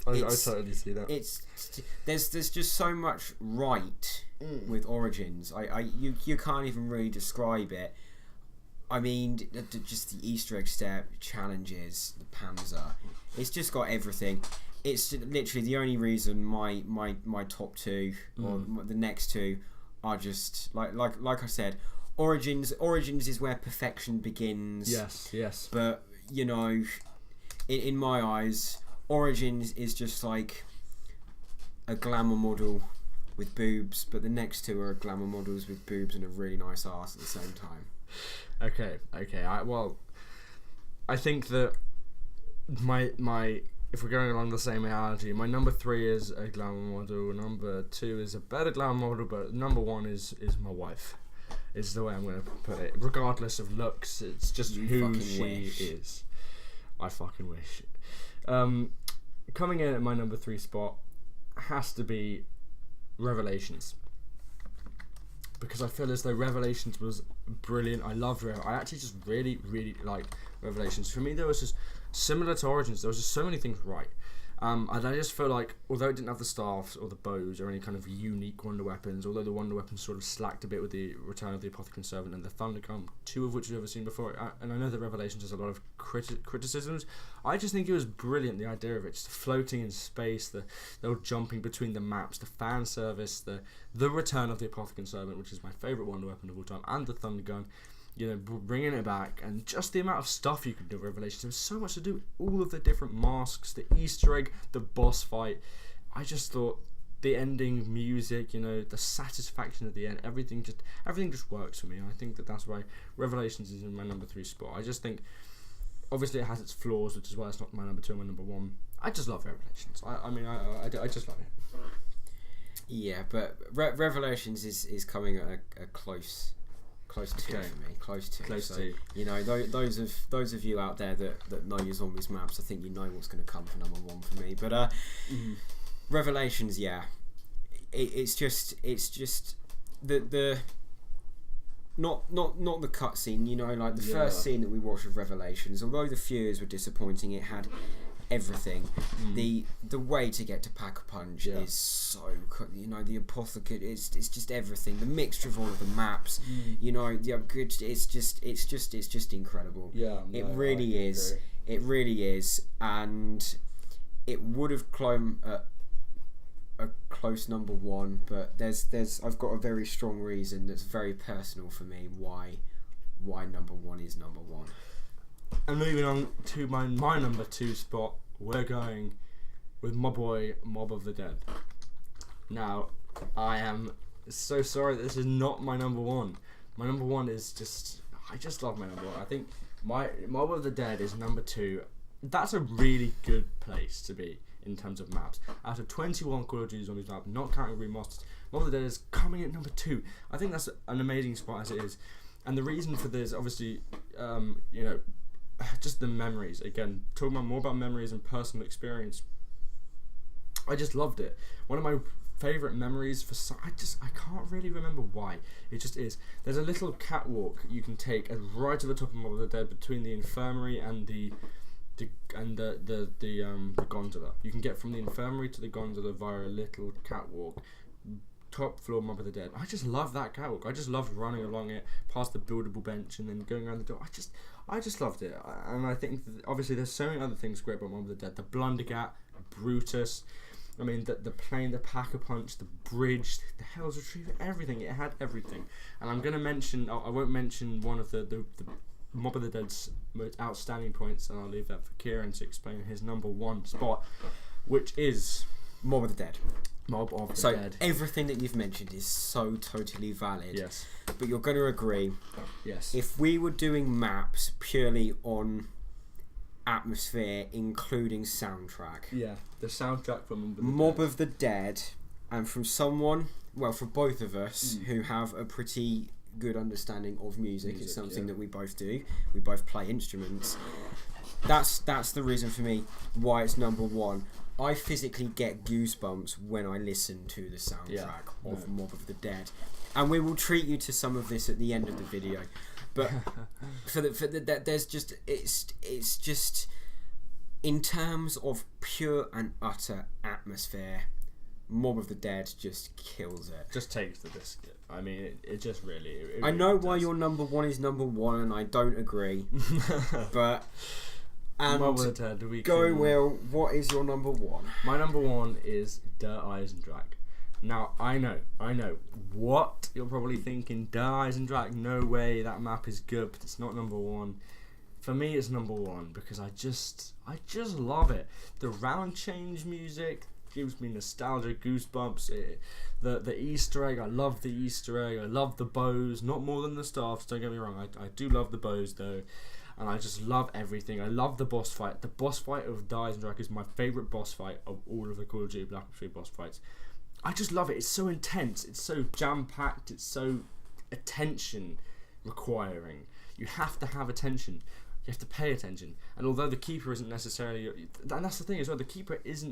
I totally see that. There's just so much right with Origins. You can't even really describe it. I mean, just the Easter egg step, challenges, the Panzer. It's just got everything. It's literally the only reason my top 2 or the next 2 are just like I said. Origins is where perfection begins. Yes. But in my eyes, Origins is just like a glamour model with boobs, but the next two are glamour models with boobs and a really nice ass at the same time. Okay. I think that my if we're going along the same analogy, my number 3 is a glamour model, number 2 is a better glamour model, but number 1 is my wife. Is the way I'm going to put it. Regardless of looks, it's just who she is. I fucking wish. Coming in at my number 3 spot has to be Revelations. Because I feel as though Revelations was brilliant. I loved I actually just really, really liked Revelations. For me, there was just similar to Origins. There was just so many things right. And I just feel like, although it didn't have the staffs or the bows or any kind of unique wonder weapons, although the wonder weapons sort of slacked a bit with the Return of the Apothecary Servant and the Thundergun, 2 of which we've never seen before, and I know that Revelations has a lot of criticisms, I just think it was brilliant, the idea of it, just floating in space, the whole jumping between the maps, the fan service, the Return of the Apothecary Servant, which is my favourite wonder weapon of all time, and the Thundergun. You know, bringing it back, and just the amount of stuff you could do with Revelations. There was so much to do. All of the different masks, the Easter egg, the boss fight. I just thought the ending music, you know, the satisfaction at the end, everything just works for me. And I think that's why Revelations is in my number 3 spot. I just think, obviously, it has its flaws, which is why it's not my number 2 or my number 1. I just love Revelations. I just love it. Yeah, but Revelations is coming at a close 2 for me. Close 2. You know, those of you out there that know your Zombies maps, I think you know what's going to come for number 1 for me. But Revelations, yeah, it's just the not the cutscene. You know, like the first scene that we watched of Revelations. Although the Fures were disappointing, it had everything. The way to get to Pack-a-Punch is so, you know, the Apothecary, it's just everything, the mixture of all of the maps, you know, the upgrade, it's just incredible. It really is, and it would have climbed a close number 1, but there's I've got a very strong reason that's very personal for me why number 1 is number 1. And moving on to my number 2 spot, we're going with my boy Mob of the Dead. Now, I am so sorry that this is not my number 1. My number 1 is just, I just love my number 1. I think my Mob of the Dead is number 2. That's a really good place to be in terms of maps. Out of 21 Call of Duty Zombies maps, not counting remasters, Mob of the Dead is coming at number 2. I think that's an amazing spot as it is. And the reason for this, obviously, you know, just the memories. Again, talking more about memories and personal experience. I just loved it. One of my favourite memories I can't really remember why. It just is. There's a little catwalk you can take right to the top of Mob of the Dead between the infirmary and the gondola. You can get from the infirmary to the gondola via a little catwalk. Top floor Mob of the Dead. I just love that catwalk. I just loved running along it, past the buildable bench, and then going around the door. I just loved it. And I think obviously there's so many other things great about Mob of the Dead. The Blundergat, Brutus. I mean, the plane, the Pack-a-Punch, the bridge, the Hell's Retriever, everything. It had everything. And I'm going to mention, I won't mention one of the Mob of the Dead's most outstanding points, and I'll leave that for Kieran to explain his number 1 spot, which is Mob of the Dead. Mob of the Dead. So everything that you've mentioned is so totally valid. Yes. But you're going to agree. Yes. If we were doing maps purely on atmosphere, including soundtrack. Yeah. The soundtrack from Mob of the Dead, and from someone, well, for both of us who have a pretty good understanding of music, it's something that we both do. We both play instruments. That's the reason for me why it's number 1. I physically get goosebumps when I listen to the soundtrack of Mob of the Dead, and we will treat you to some of this at the end of the video. But there's just it's just in terms of pure and utter atmosphere, Mob of the Dead just kills it. Just takes the biscuit. I mean, it just really. It I know why your number 1 is number 1, and I don't agree, but. And Will, what is your number 1? My number 1 is Der Eisendrache. Now, I know, what? You're probably thinking, Der Eisendrache, no way, that map is good, but it's not number 1. For me, it's number 1, because I just love it. The round change music, gives me nostalgia, goosebumps. The Easter egg, I love the Easter egg. I love the bows, not more than the staffs. Don't get me wrong, I do love the bows though, and I just love everything. I love the boss fight. The boss fight of Dies and Drag is my favourite boss fight of all of the Call of Duty Black Ops 3 boss fights. I just love it. It's so intense. It's so jam packed. It's so attention requiring. You have to have attention. You have to pay attention. And although the Keeper isn't necessarily, and that's the thing as well, the Keeper is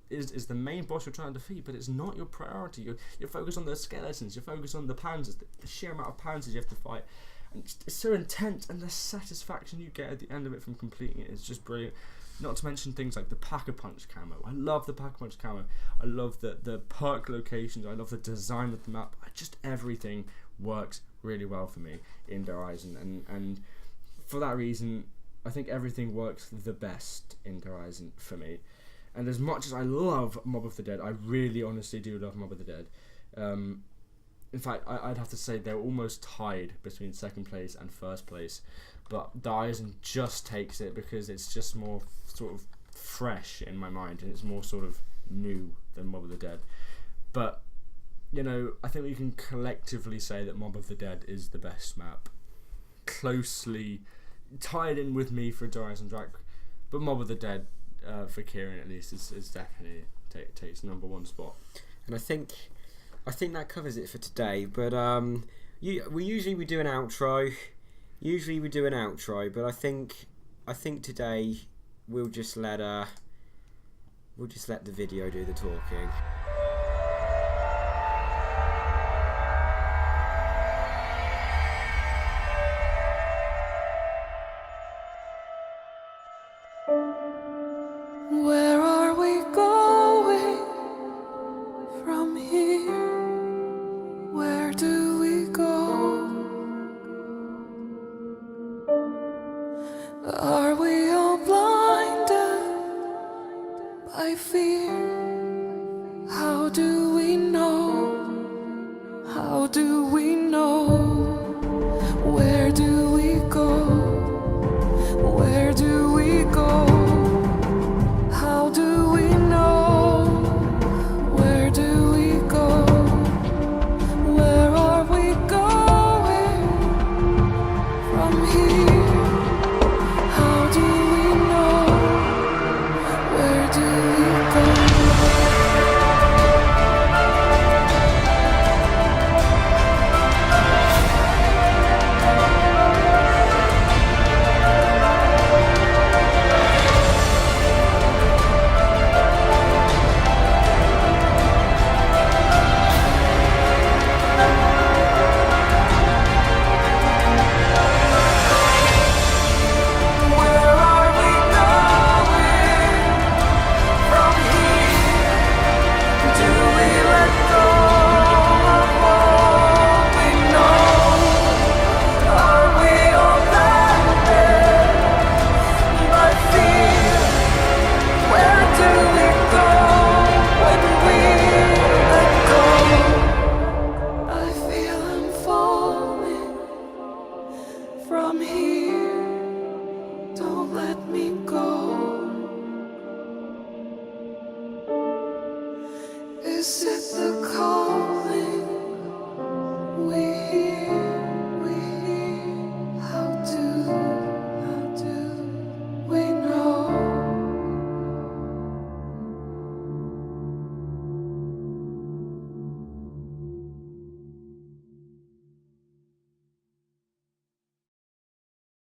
the main boss you're trying to defeat, but it's not your priority. You're focused on the skeletons. You're focused on the panzers, the sheer amount of panzers you have to fight. And it's so intense, and the satisfaction you get at the end of it from completing it is just brilliant. Not to mention things like the Pack-a-Punch camo. I love the Pack-a-Punch camo. I love the perk locations. I love the design of the map. Just everything works really well for me in Horizon, and for that reason, I think everything works the best in Horizon for me. And as much as I love Mob of the Dead, I really honestly do love Mob of the Dead. In fact, I'd have to say they're almost tied between second place and first place, but Horizon just takes it because it's just more sort of fresh in my mind, and it's more sort of new than Mob of the Dead. But you know, I think we can collectively say that Mob of the Dead is the best map, closely tied in with me for Horizon Drag, but Mob of the Dead for Kieron at least is definitely takes number one spot. And I think that covers it for today. But we usually do an outro. But I think today we'll just let the video do the talking. Where are we going from here? Where do we go? Are we all blinded by fear? How do we know? How do we